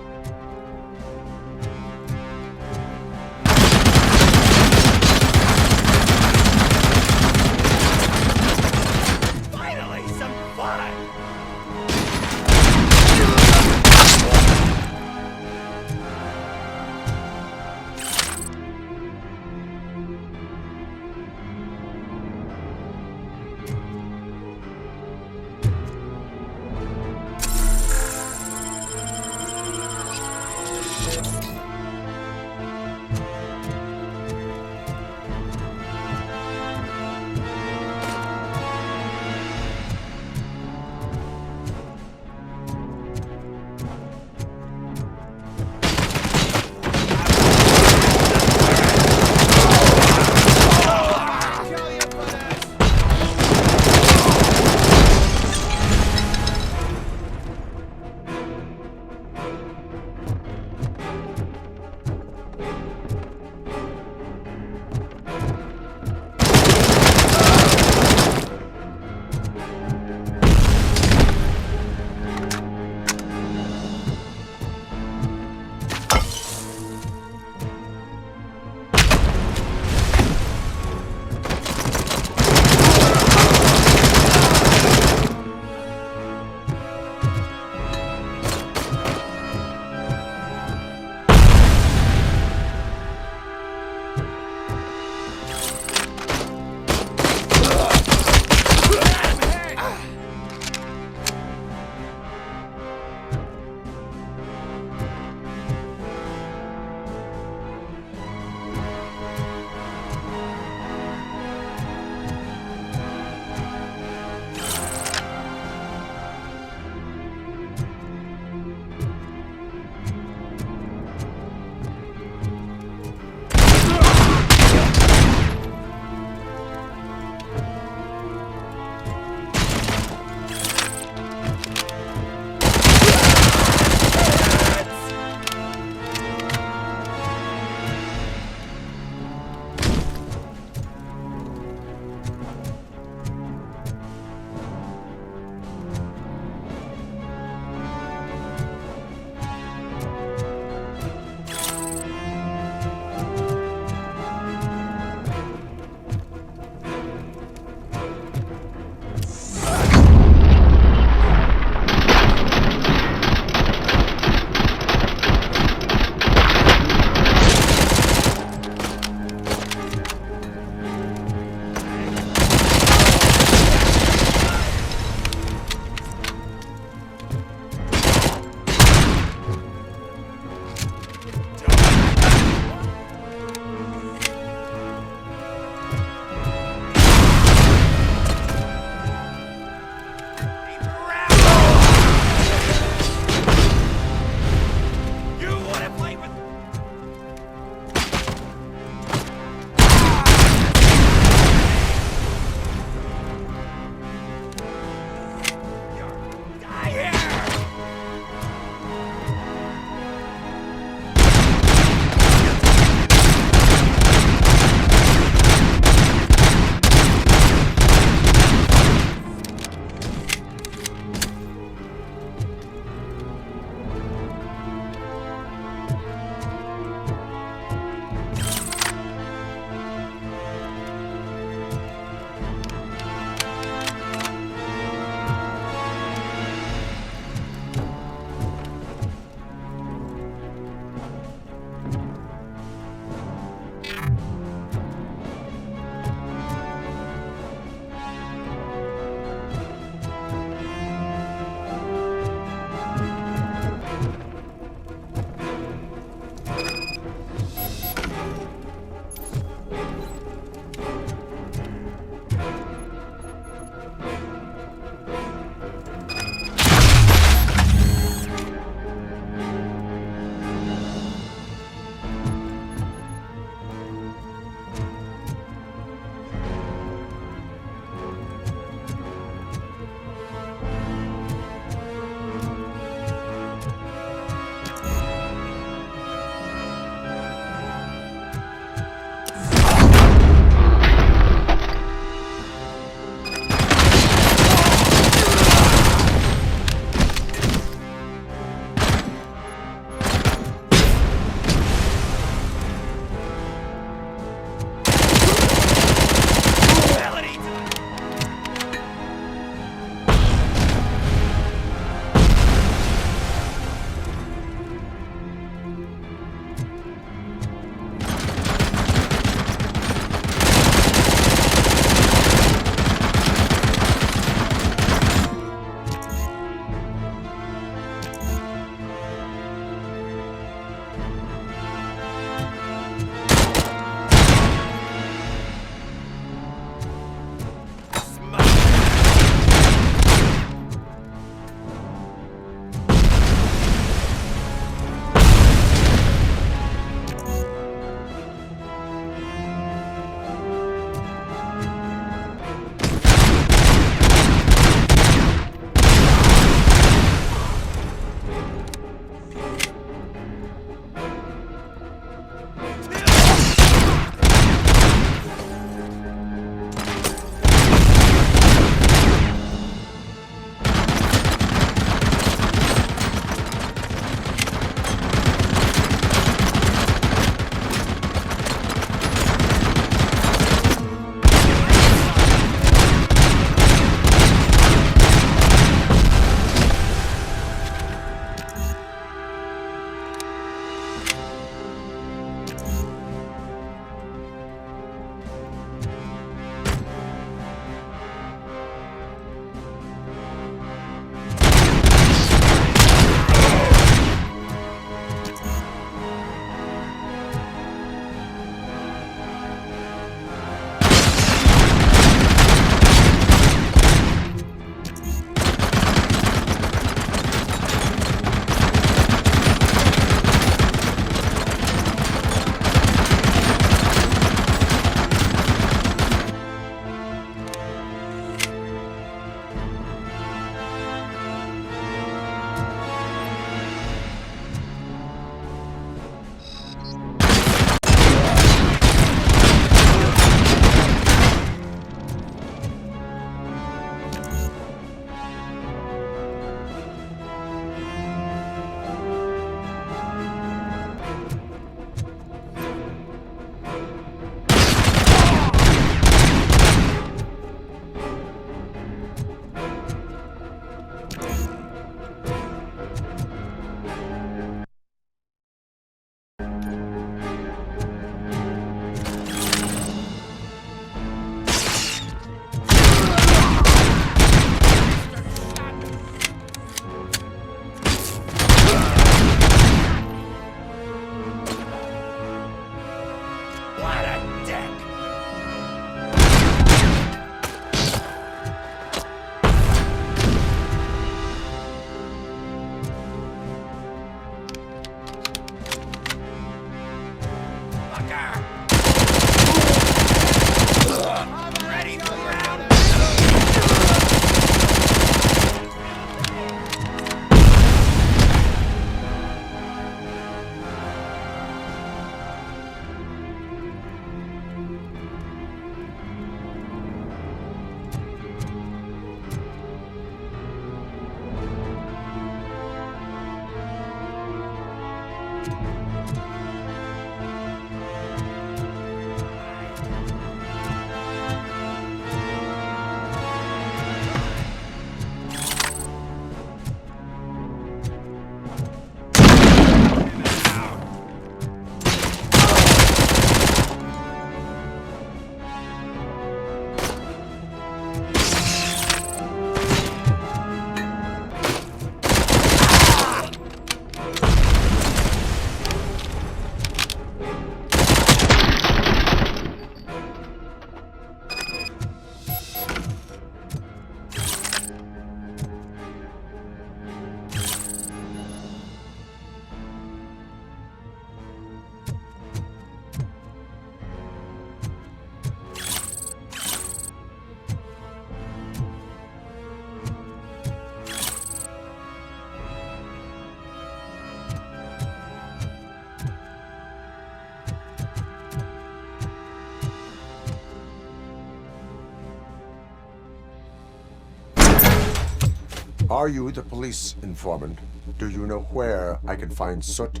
Speaker 12: Are you the police informant? Do you know where I can find Soot?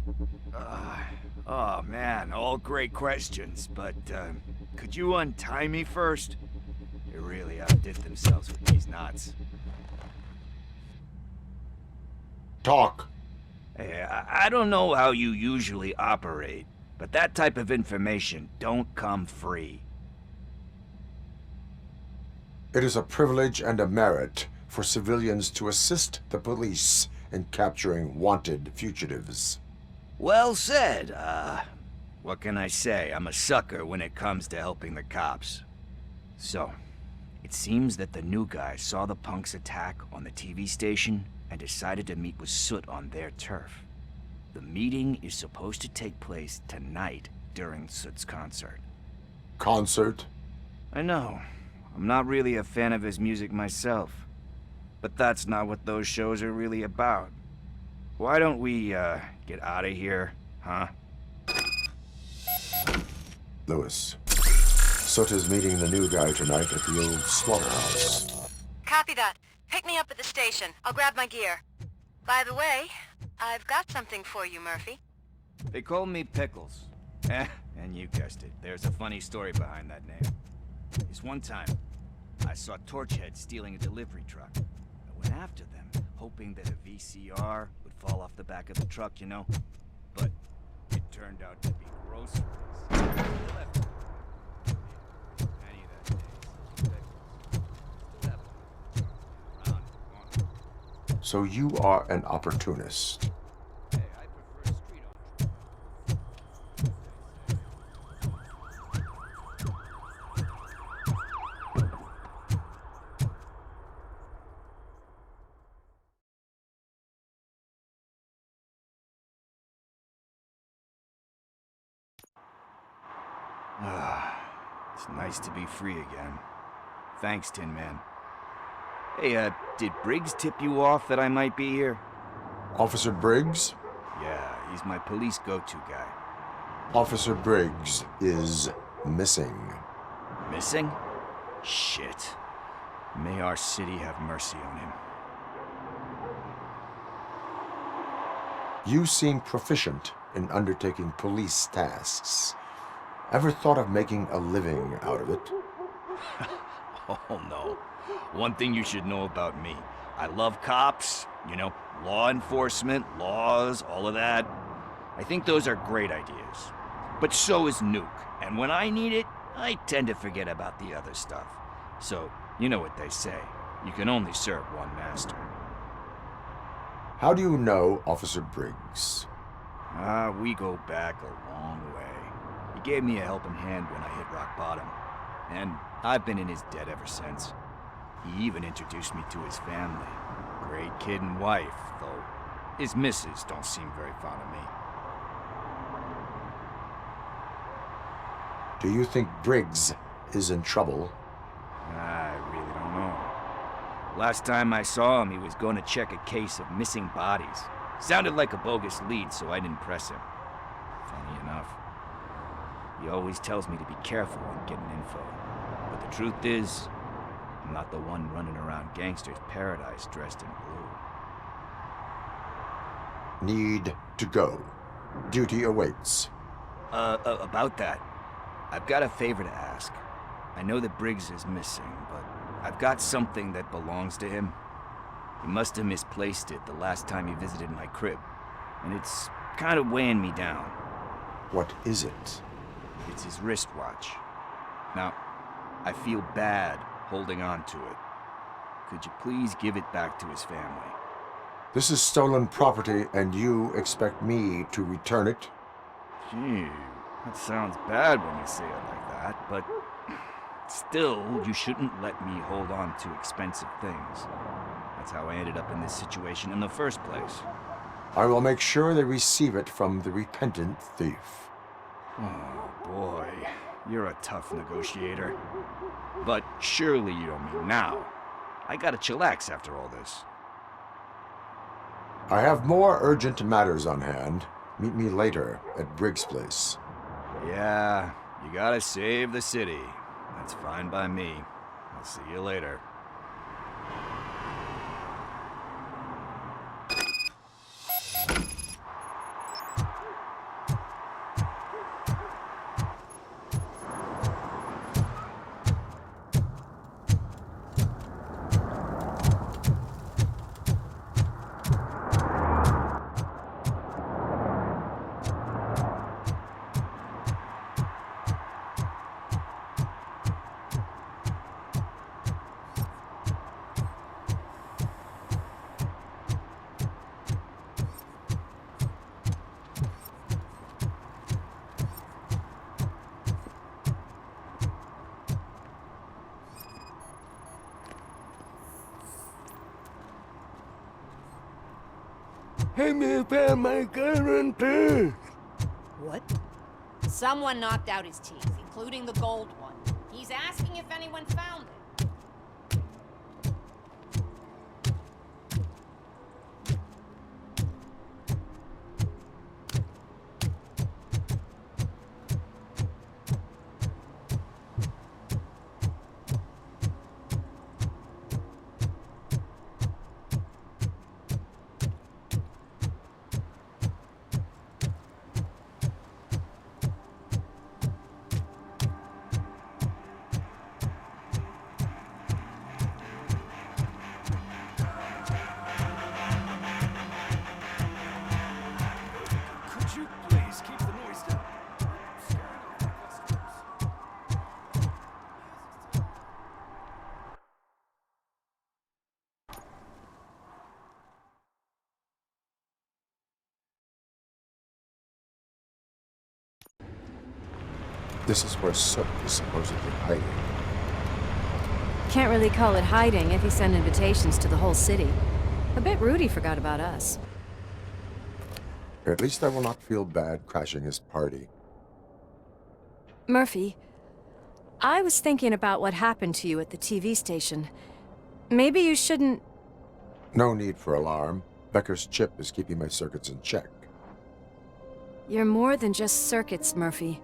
Speaker 3: Oh man, all great questions, but could you untie me first? They really outdid themselves with these knots.
Speaker 12: Talk.
Speaker 3: Hey, I don't know how you usually operate, but that type of information don't come free.
Speaker 12: It is a privilege and a merit for civilians to assist the police in capturing wanted fugitives.
Speaker 3: Well said. What can I say? I'm a sucker when it comes to helping the cops. So, it seems that the new guy saw the punks' attack on the TV station and decided to meet with Soot on their turf. The meeting is supposed to take place tonight during Soot's concert.
Speaker 12: Concert?
Speaker 3: I know. I'm not really a fan of his music myself. But that's not what those shows are really about. Why don't we, get out of here, huh?
Speaker 12: Lewis. Soot is meeting the new guy tonight at the old slaughterhouse.
Speaker 9: Copy that. Pick me up at the station. I'll grab my gear. By the way, I've got something for you, Murphy.
Speaker 3: They call me Pickles. And you guessed it. There's a funny story behind that name. This one time, I saw Torchhead stealing a delivery truck. I went after them, hoping that a VCR would fall off the back of the truck, you know? But it turned out to be groceries.
Speaker 12: So you are an opportunist.
Speaker 3: It's nice to be free again. Thanks, Tin Man. Hey, did Briggs tip you off that I might be here?
Speaker 12: Officer Briggs?
Speaker 3: Yeah, he's my police go-to guy.
Speaker 12: Officer Briggs is missing.
Speaker 3: Missing? Shit. May our city have mercy on him.
Speaker 12: You seem proficient in undertaking police tasks. Ever thought of making a living out of it?
Speaker 3: Oh, no. One thing you should know about me. I love cops, you know, law enforcement, laws, all of that. I think those are great ideas. But so is Nuke, and when I need it, I tend to forget about the other stuff. So, you know what they say. You can only serve one master.
Speaker 12: How do you know Officer Briggs?
Speaker 3: We go back a long way. He gave me a helping hand when I hit rock bottom. And I've been in his debt ever since. He even introduced me to his family. Great kid and wife, though his missus don't seem very fond of me.
Speaker 12: Do you think Briggs is in trouble?
Speaker 3: I really don't know. Last time I saw him, he was going to check a case of missing bodies. Sounded like a bogus lead, so I didn't press him. Funny enough. He always tells me to be careful when getting info. But the truth is, I'm not the one running around Gangster's Paradise dressed in blue.
Speaker 12: Need to go. Duty awaits.
Speaker 3: About that, I've got a favor to ask. I know that Briggs is missing, but I've got something that belongs to him. He must have misplaced it the last time he visited my crib, and it's kind of weighing me down.
Speaker 12: What is it?
Speaker 3: It's his wristwatch. Now, I feel bad holding on to it. Could you please give it back to his family?
Speaker 12: This is stolen property, and you expect me to return it?
Speaker 3: Gee, that sounds bad when you say it like that, but still, you shouldn't let me hold on to expensive things. That's how I ended up in this situation in the first place.
Speaker 12: I will make sure they receive it from the repentant thief.
Speaker 3: Oh, boy. You're a tough negotiator. But surely you don't mean now. I gotta chillax after all this.
Speaker 12: I have more urgent matters on hand. Meet me later at Briggs' place.
Speaker 3: Yeah, you gotta save the city. That's fine by me. I'll see you later.
Speaker 12: Hey, me found my guarantee.
Speaker 8: What? Someone knocked out his teeth, including the gold one. He's asking if anyone found it.
Speaker 11: Could you please keep the noise down?
Speaker 12: This is where Soot is supposedly hiding.
Speaker 9: Can't really call it hiding if he sent invitations to the whole city. A bit rude he forgot about us.
Speaker 12: At least I will not feel bad crashing his party.
Speaker 9: Murphy, I was thinking about what happened to you at the TV station. Maybe you shouldn't...
Speaker 12: No need for alarm. Becker's chip is keeping my circuits in check.
Speaker 9: You're more than just circuits, Murphy.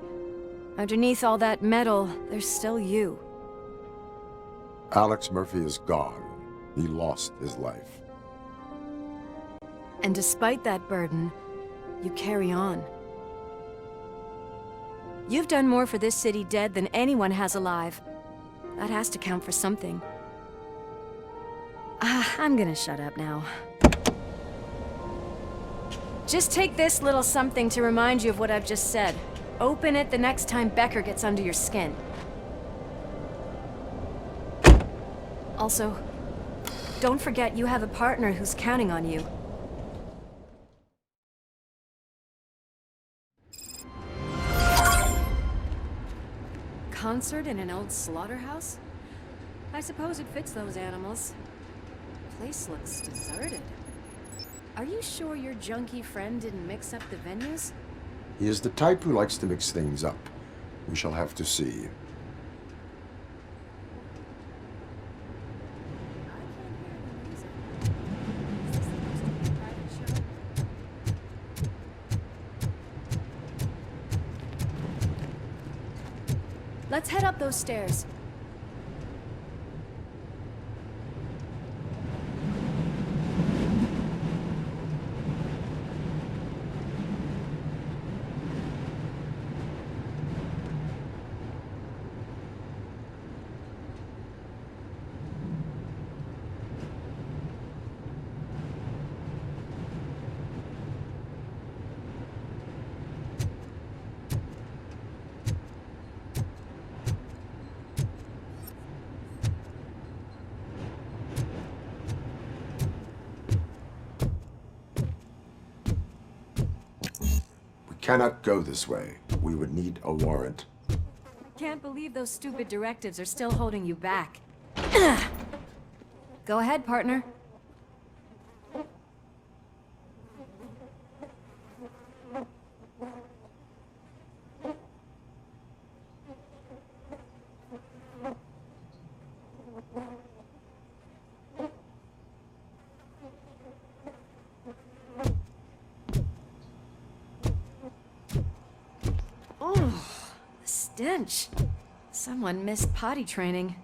Speaker 9: Underneath all that metal, there's still you.
Speaker 12: Alex Murphy is gone. He lost his life.
Speaker 9: And despite that burden, you carry on. You've done more for this city dead than anyone has alive. That has to count for something. I'm gonna shut up now. Just take this little something to remind you of what I've just said. Open it the next time Becker gets under your skin. Also, don't forget you have a partner who's counting on you. Concert in an old slaughterhouse? I suppose it fits those animals. Place looks deserted. Are you sure your junkie friend didn't mix up the venues?
Speaker 12: He is the type who likes to mix things up. We shall have to see.
Speaker 9: Let's head up those stairs.
Speaker 12: Cannot go this way. We would need a warrant.
Speaker 9: Can't believe those stupid directives are still holding you back. Go ahead, partner. Stench. Someone missed potty training.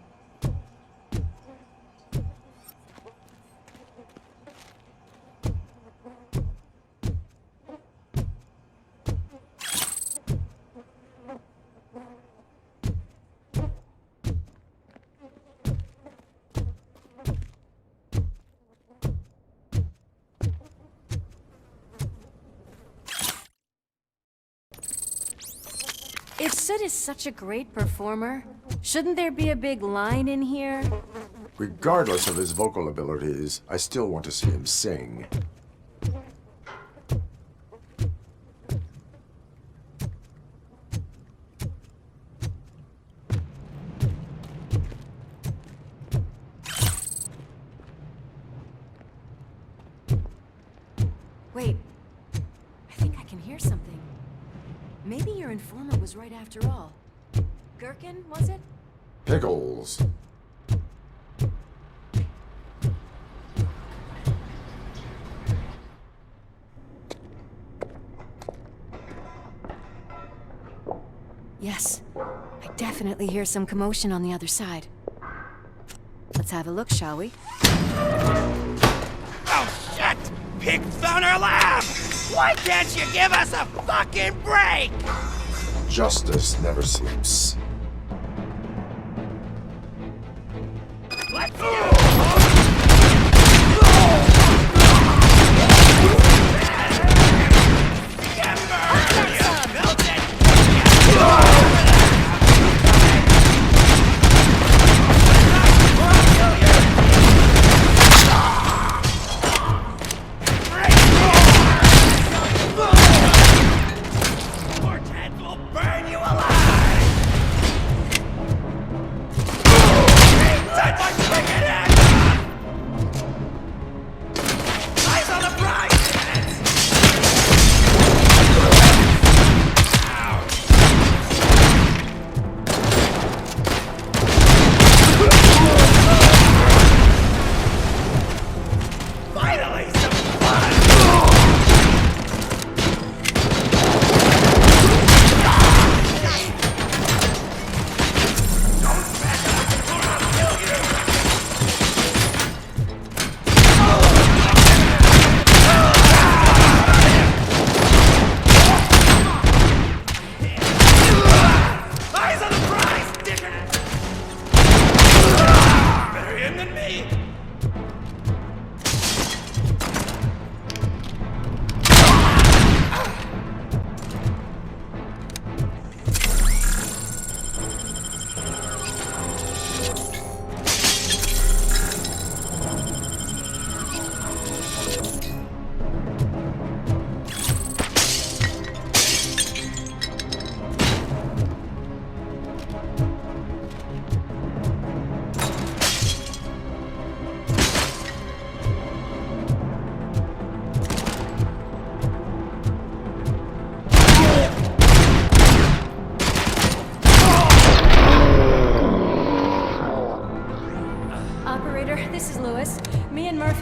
Speaker 9: If Sid is such a great performer, shouldn't there be a big line in here?
Speaker 12: Regardless of his vocal abilities, I still want to see him sing.
Speaker 9: Wait. informant was right after all. Gherkin, was it?
Speaker 12: Pickles.
Speaker 9: Yes. I definitely hear some commotion on the other side. Let's have a look, shall we?
Speaker 13: Oh, shit! Pig found our lab! Why can't you give us a fucking break?
Speaker 12: Justice never sleeps.
Speaker 13: Let's go!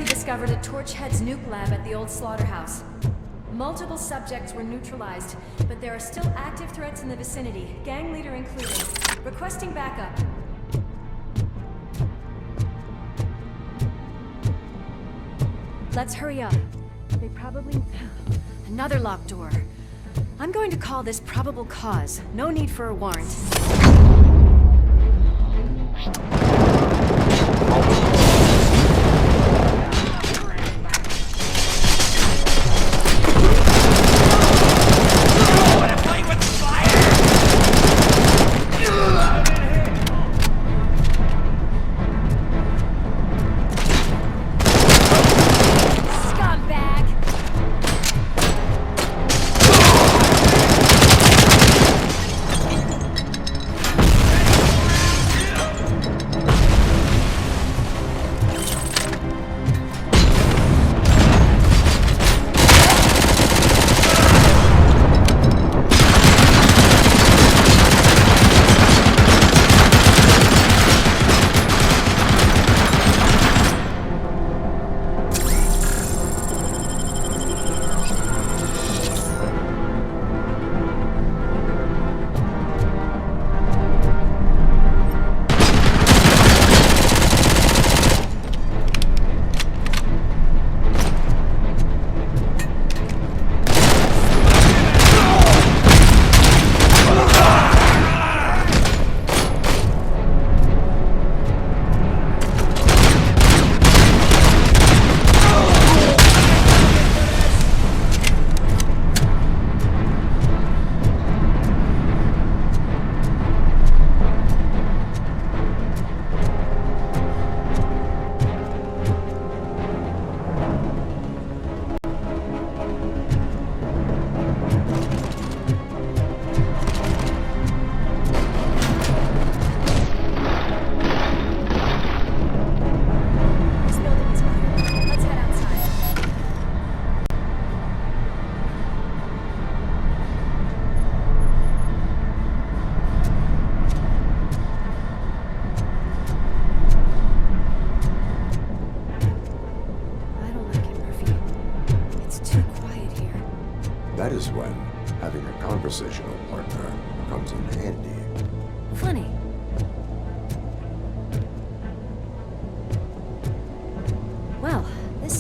Speaker 9: Discovered a Torchhead's nuke lab at the old slaughterhouse. Multiple subjects were neutralized, but there are still active threats in the vicinity, gang leader included. Requesting backup. Let's hurry up. They probably... Another locked door. I'm going to call this probable cause. No need for a warrant.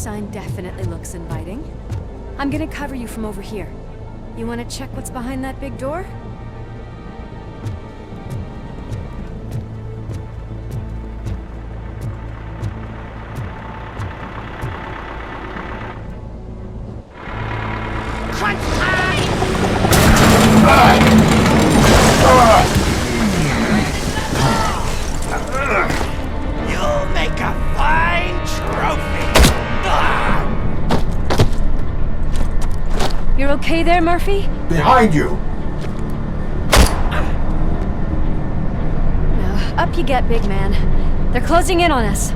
Speaker 9: sign definitely looks inviting. I'm gonna cover you from over here. You wanna check what's behind that big door?
Speaker 13: You'll make a fine trophy!
Speaker 9: You're okay there, Murphy?
Speaker 12: Behind you!
Speaker 9: Now, up you get, big man. They're closing in on us.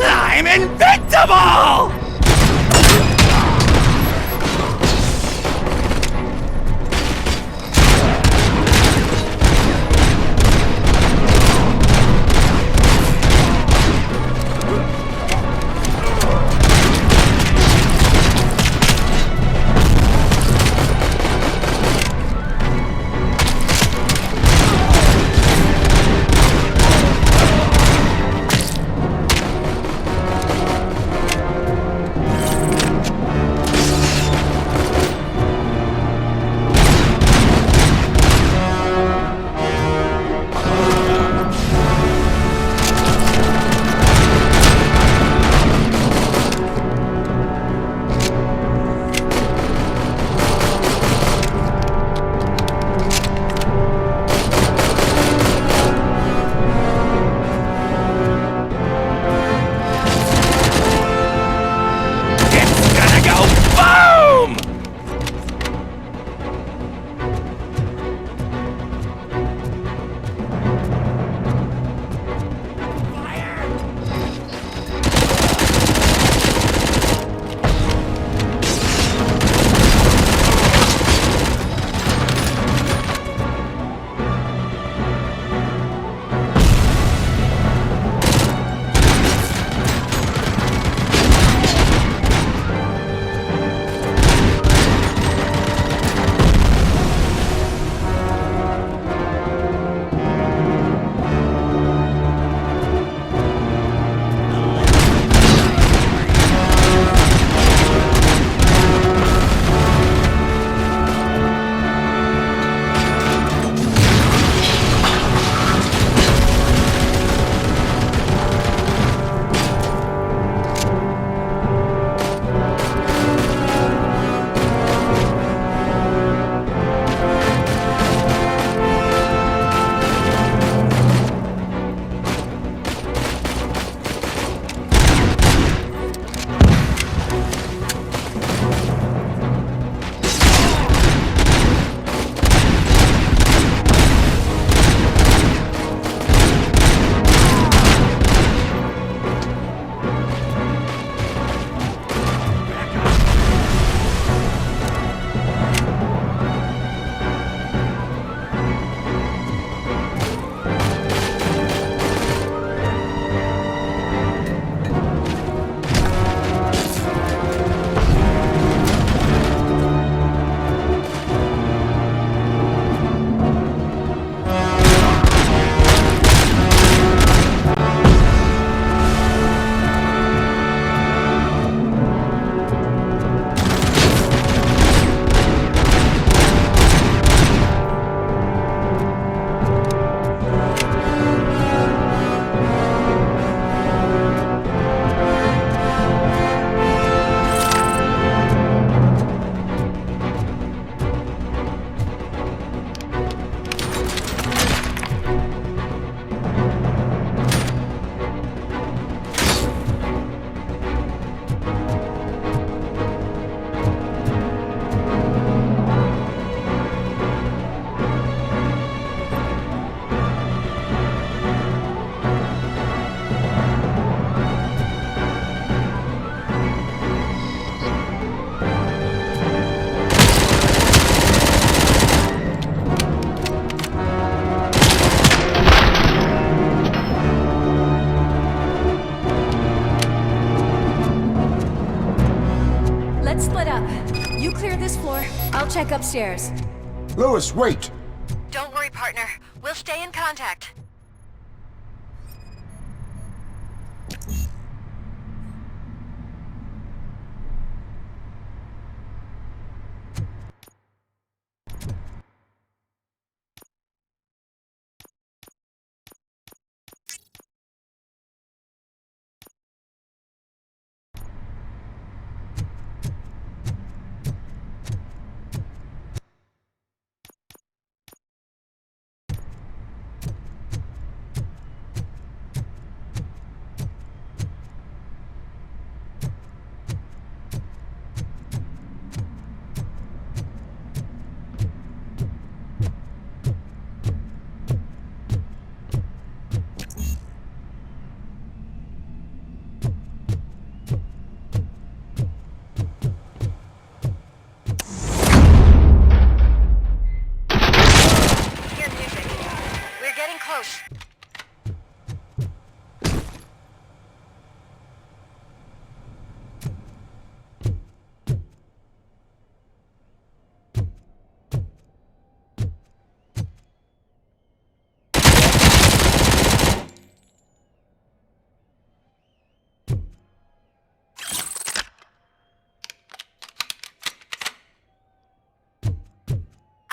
Speaker 13: I'm invincible!
Speaker 9: You clear this floor. I'll check upstairs.
Speaker 12: Lewis, wait!
Speaker 9: Don't worry, partner. We'll stay in contact.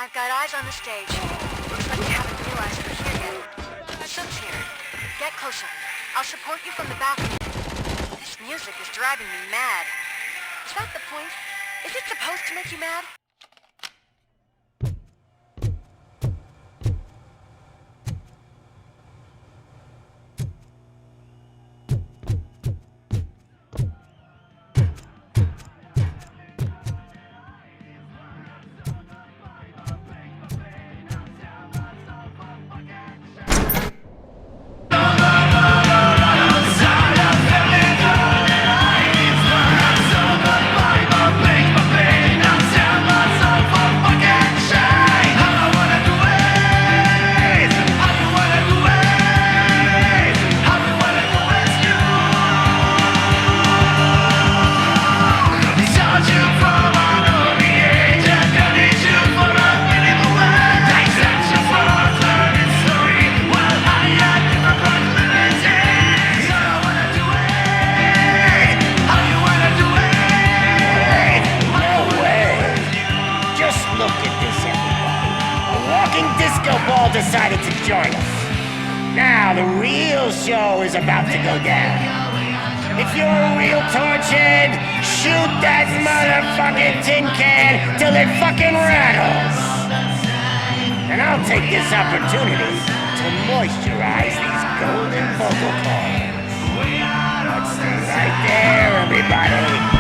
Speaker 16: I've got eyes on the stage. Looks like you haven't realized we're here yet. Sook's here. Get closer. I'll support you from the balcony. This music is driving me mad. Is that the point? Is it supposed to make you mad?
Speaker 4: Decided to join us. Now the real show is about to go down. If you're a real torchhead, shoot that motherfucking tin can till it fucking rattles. And I'll take this opportunity to moisturize these golden vocal cords. Let's stay right there, everybody.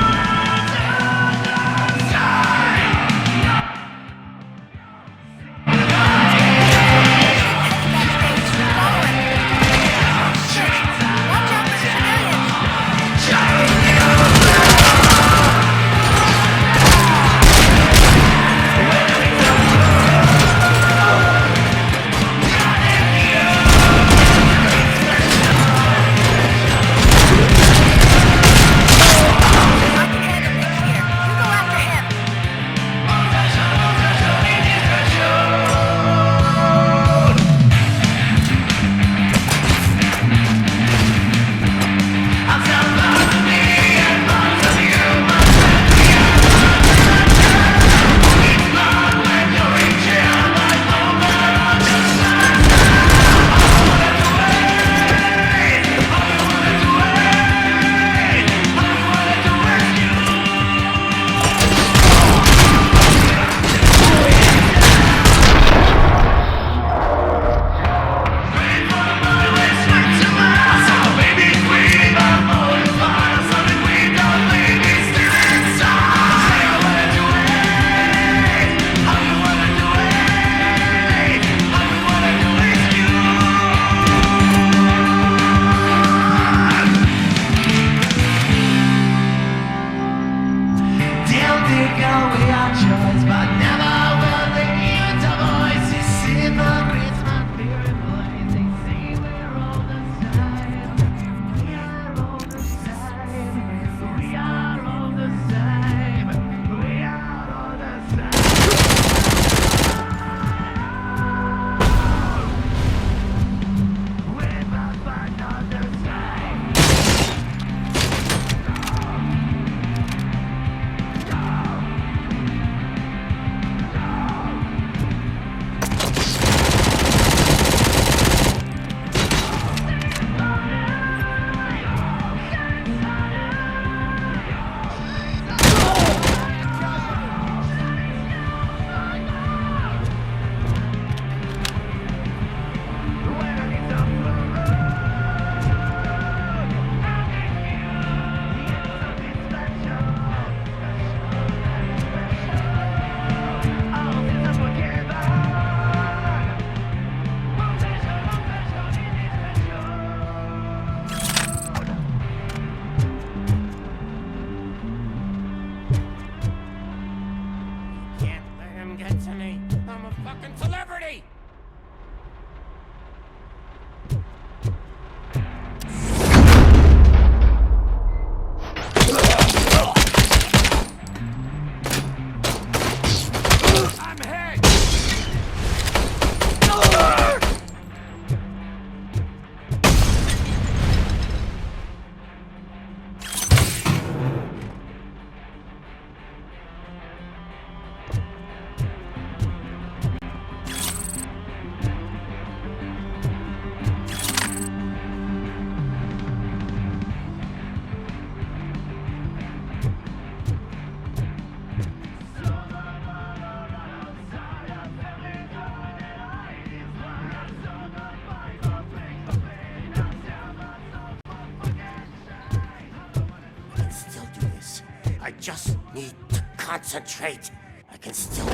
Speaker 4: I just need to concentrate. I can still...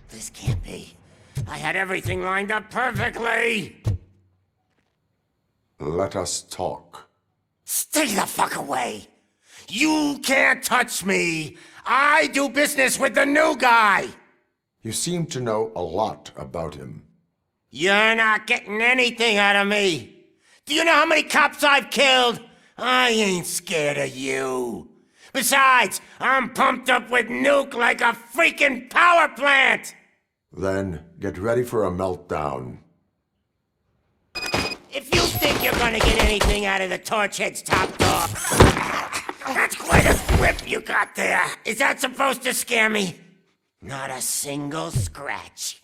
Speaker 4: This can't be. I had everything lined up perfectly!
Speaker 12: Let us talk.
Speaker 4: Stay the fuck away! You can't touch me! I do business with the new guy!
Speaker 12: You seem to know a lot about him.
Speaker 4: You're not getting anything out of me! Do you know how many cops I've killed? I ain't scared of you. Besides, I'm pumped up with nuke like a freaking power plant!
Speaker 12: Then get ready for a meltdown.
Speaker 4: If you think you're gonna get anything out of the Torchhead's top dog, that's quite a grip you got there. Is that supposed to scare me? Not a single scratch.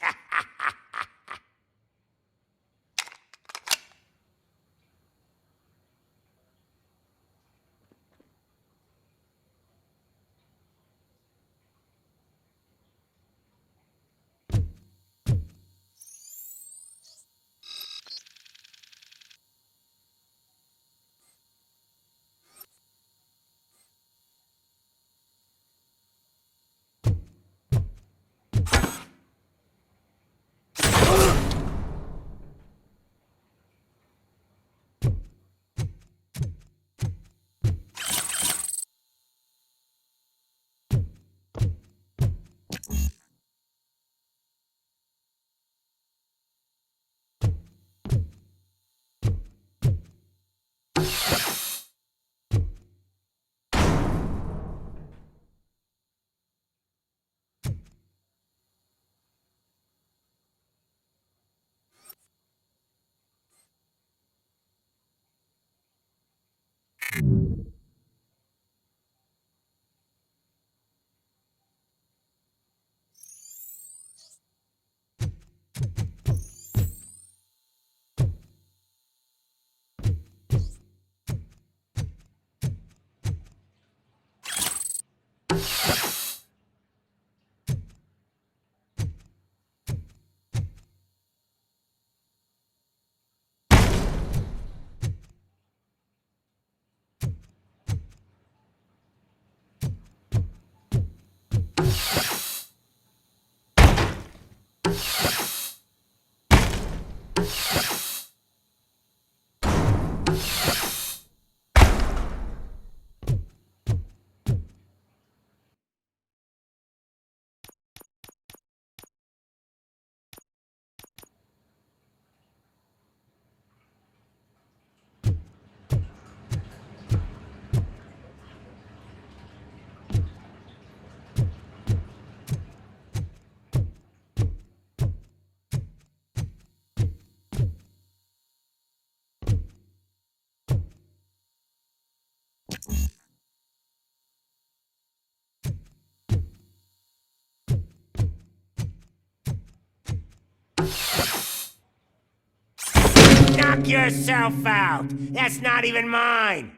Speaker 4: Knock yourself out! That's not even mine!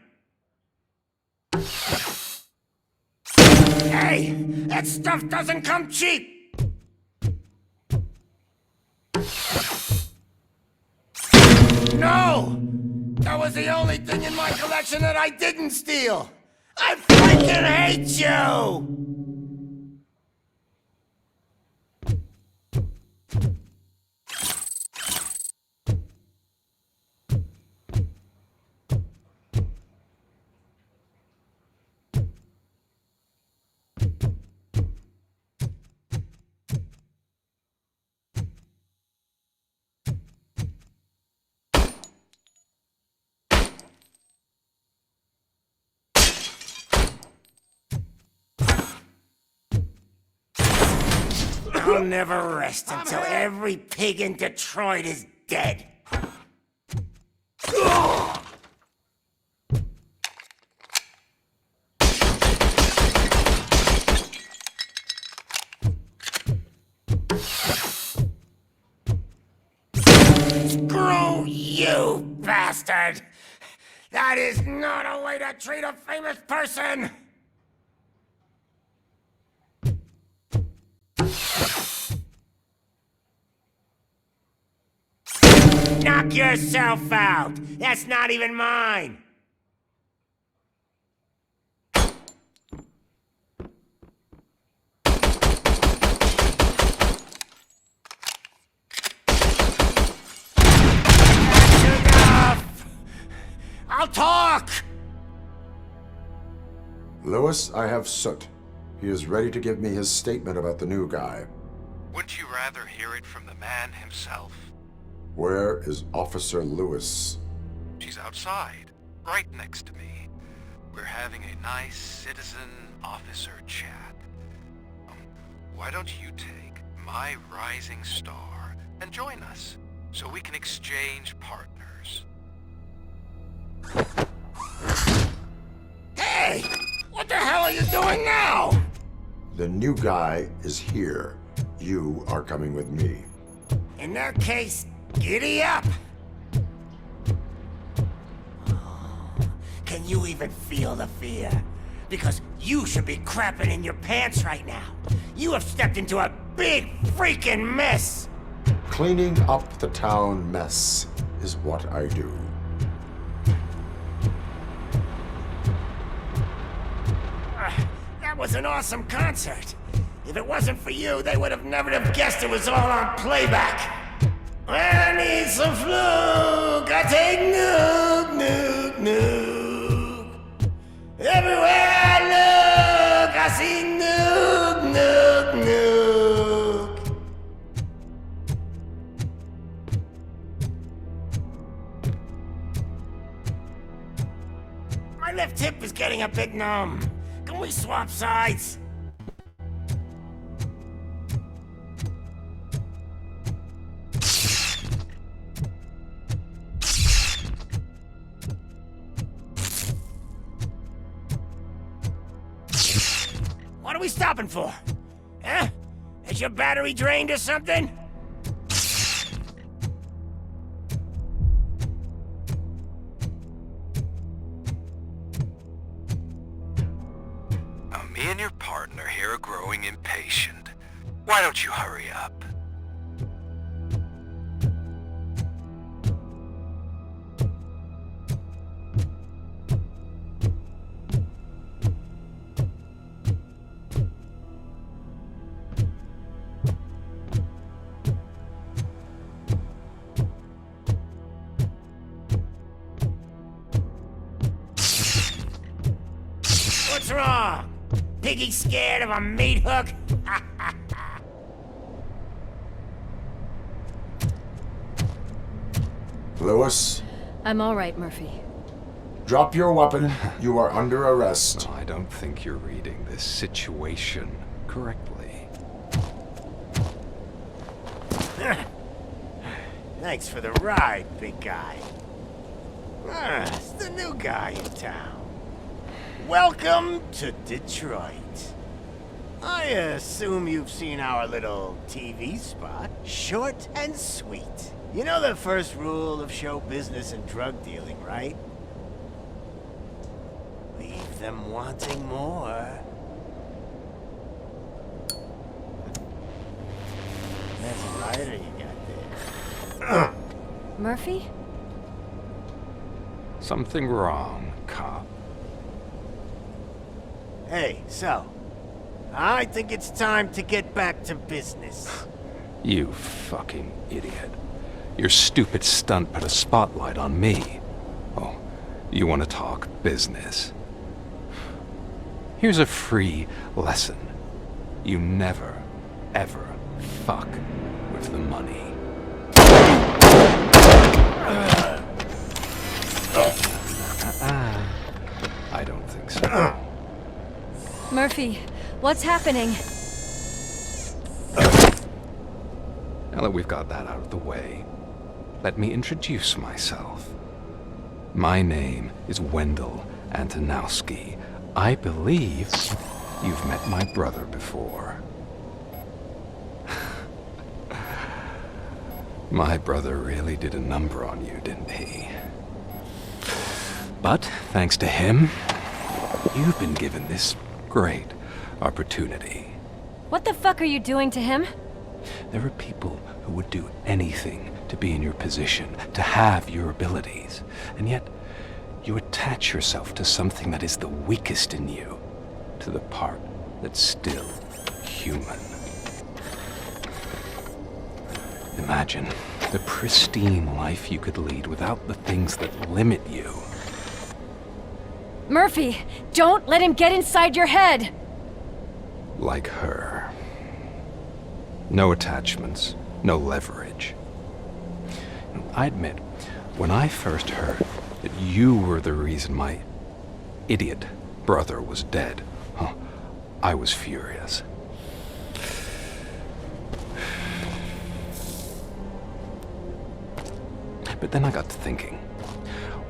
Speaker 4: Hey! That stuff doesn't come cheap! No! That was the only thing in my collection that I didn't steal! I freaking hate you! I'll never rest until every pig in Detroit is dead. Screw you, bastard! That is not a way to treat a famous person! Knock yourself out! That's not even mine! I'll talk!
Speaker 12: Lewis, I have Soot. He is ready to give me his statement about the new guy.
Speaker 19: Wouldn't you rather hear it from the man himself?
Speaker 12: Where is Officer Lewis?
Speaker 19: She's outside, right next to me. We're having a nice citizen-officer chat. Why don't you take my rising star and join us, so we can exchange partners?
Speaker 4: Hey! What the hell are you doing now?
Speaker 12: The new guy is here. You are coming with me.
Speaker 4: In that case, giddy up! Can you even feel the fear? Because you should be crapping in your pants right now. You have stepped into a big freaking mess!
Speaker 12: Cleaning up the town mess is what I do.
Speaker 4: That was an awesome concert. If it wasn't for you, they would have never have guessed it was all on playback. When I need some fluke, I take nuke, nuke, nuke. Everywhere I look, I see nuke, nuke, nuke. My left hip is getting a bit numb. Can we swap sides? What are we stopping for? Huh? Is your battery drained or something?
Speaker 19: Me and your partner here are growing impatient. Why don't you hurry up?
Speaker 4: What's wrong? Piggy scared of a meat hook?
Speaker 12: Lewis,
Speaker 9: I'm all right, Murphy.
Speaker 12: drop your weapon. You are under arrest.
Speaker 20: I don't think you're reading this situation correctly.
Speaker 4: Thanks for the ride, big guy. It's the new guy in town. Welcome to Detroit. I assume you've seen our little TV spot. Short and sweet. You know the first rule of show business and drug dealing, right? Leave them wanting more. That's a lighter you got there.
Speaker 9: Murphy?
Speaker 20: Something wrong, cop.
Speaker 4: Hey, so, I think it's time to get back to business.
Speaker 20: You fucking idiot. Your stupid stunt put a spotlight on me. Oh, you want to talk business? Here's a free lesson. You never, ever fuck with the money. I don't think so.
Speaker 9: Murphy, what's happening?
Speaker 20: Now that we've got that out of the way, let me introduce myself. My name is Wendell Antonowski. I believe you've met my brother before. My brother really did a number on you, didn't he? But thanks to him, you've been given this great opportunity.
Speaker 9: What the fuck are you doing to him?
Speaker 20: There are people who would do anything to be in your position, to have your abilities, and yet you attach yourself to something that is the weakest in you, to the part that's still human. Imagine the pristine life you could lead without the things that limit you.
Speaker 9: Murphy, don't let him get inside your head!
Speaker 20: Like her. No attachments, no leverage. I admit, when I first heard that you were the reason my idiot brother was dead, I was furious. But then I got to thinking,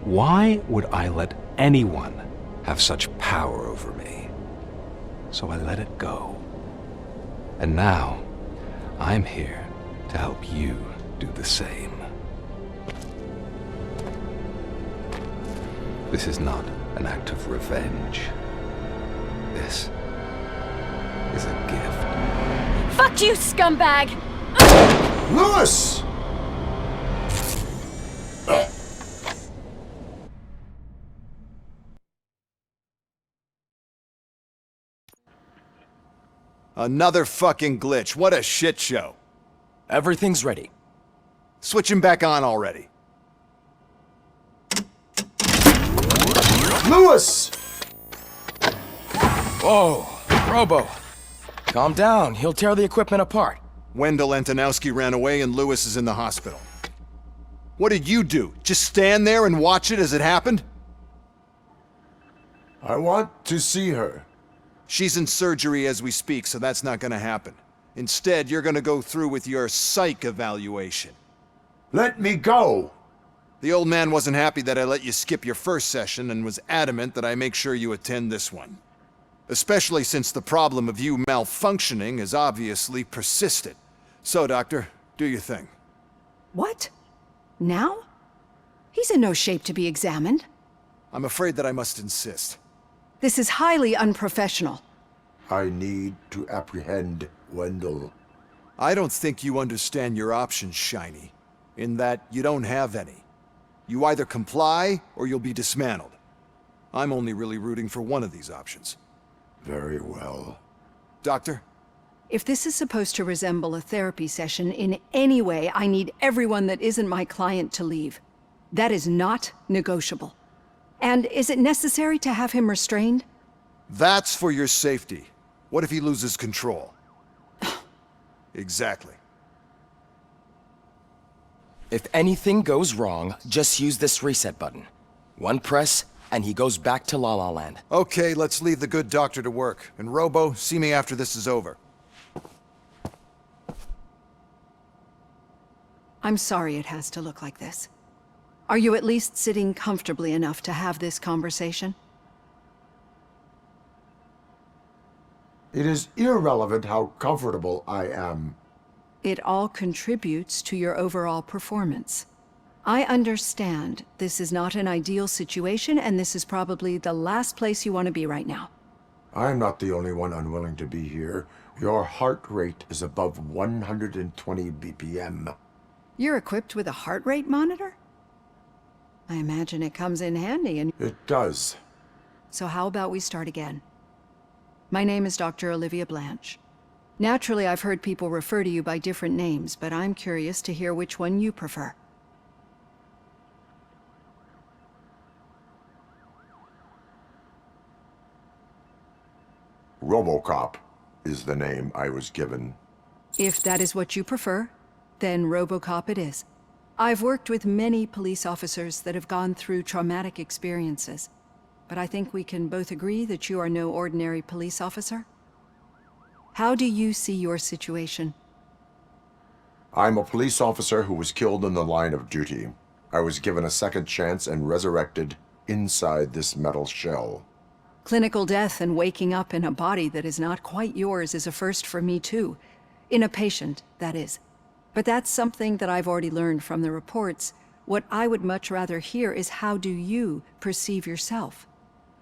Speaker 20: why would I let anyone have such power over me? So I let it go. And now, I'm here to help you do the same. This is not an act of revenge. This is a gift.
Speaker 9: Fuck you, scumbag!
Speaker 12: Lewis!
Speaker 18: Another fucking glitch. What a shit show.
Speaker 13: Everything's ready.
Speaker 18: Switch him back on already.
Speaker 12: Lewis!
Speaker 13: Whoa, Robo. Calm down. He'll tear the equipment apart.
Speaker 18: Wendell Antonowski ran away and Lewis is in the hospital. What did you do? Just stand there and watch it as it happened?
Speaker 12: I want to see her.
Speaker 18: She's in surgery as we speak, so that's not gonna happen. Instead, you're gonna go through with your psych evaluation.
Speaker 12: Let me go!
Speaker 18: The old man wasn't happy that I let you skip your first session and was adamant that I make sure you attend this one. Especially since the problem of you malfunctioning has obviously persisted. So, Doctor, do your thing.
Speaker 10: What? Now? He's in no shape to be examined.
Speaker 18: I'm afraid that I must insist.
Speaker 10: This is highly unprofessional.
Speaker 12: I need to apprehend Wendell.
Speaker 18: I don't think you understand your options, Shiny. In that you don't have any. You either comply, or you'll be dismantled. I'm only really rooting for one of these options.
Speaker 12: Very well.
Speaker 18: Doctor?
Speaker 10: If this is supposed to resemble a therapy session in any way, I need everyone that isn't my client to leave. That is not negotiable. And is it necessary to have him restrained?
Speaker 18: That's for your safety. What if he loses control? Exactly.
Speaker 13: If anything goes wrong, just use this reset button. One press, and he goes back to La La Land.
Speaker 18: Okay, let's leave the good doctor to work. And Robo, see me after this is over.
Speaker 10: I'm sorry it has to look like this. Are you at least sitting comfortably enough to have this conversation?
Speaker 12: It is irrelevant how comfortable I am.
Speaker 10: It all contributes to your overall performance. I understand this is not an ideal situation, and this is probably the last place you want to be right now.
Speaker 12: I'm not the only one unwilling to be here. Your heart rate is above 120 BPM.
Speaker 10: You're equipped with a heart rate monitor? I imagine it comes in handy and...
Speaker 12: It does.
Speaker 10: So how about we start again? My name is Dr. Olivia Blanche. Naturally, I've heard people refer to you by different names, but I'm curious to hear which one you prefer.
Speaker 12: RoboCop is the name I was given.
Speaker 10: If that is what you prefer, then RoboCop it is. I've worked with many police officers that have gone through traumatic experiences, but I think we can both agree that you are no ordinary police officer. How do you see your situation?
Speaker 12: I'm a police officer who was killed in the line of duty. I was given a second chance and resurrected inside this metal shell.
Speaker 10: Clinical death and waking up in a body that is not quite yours is a first for me too. In a patient, that is. But that's something that I've already learned from the reports. What I would much rather hear is how do you perceive yourself?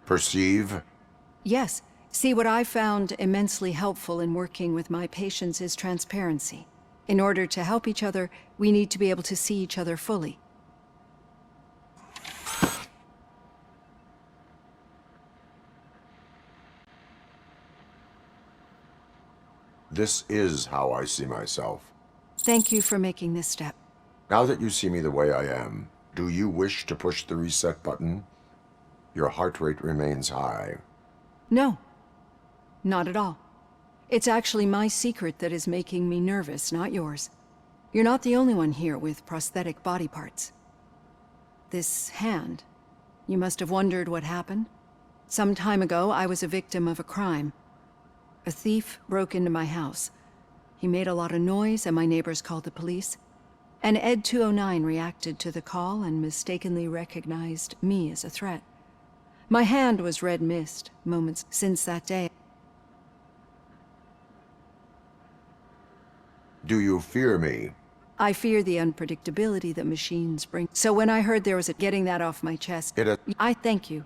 Speaker 12: Perceive?
Speaker 10: Yes. See, what I've found immensely helpful in working with my patients is transparency. In order to help each other, we need to be able to see each other fully.
Speaker 12: This is how I see myself.
Speaker 10: Thank you for making this step.
Speaker 12: Now that you see me the way I am, do you wish to push the reset button? Your heart rate remains high.
Speaker 10: No, not at all. It's actually my secret that is making me nervous, not yours. You're not the only one here with prosthetic body parts. This hand, you must have wondered what happened. Some time ago, I was a victim of a crime. A thief broke into my house. He made a lot of noise and my neighbors called the police. And Ed 209 reacted to the call and mistakenly recognized me as a threat. My hand was red mist moments since that day.
Speaker 12: Do you fear me?
Speaker 10: I fear the unpredictability that machines bring. So when I heard there was a getting that off my chest, I thank you.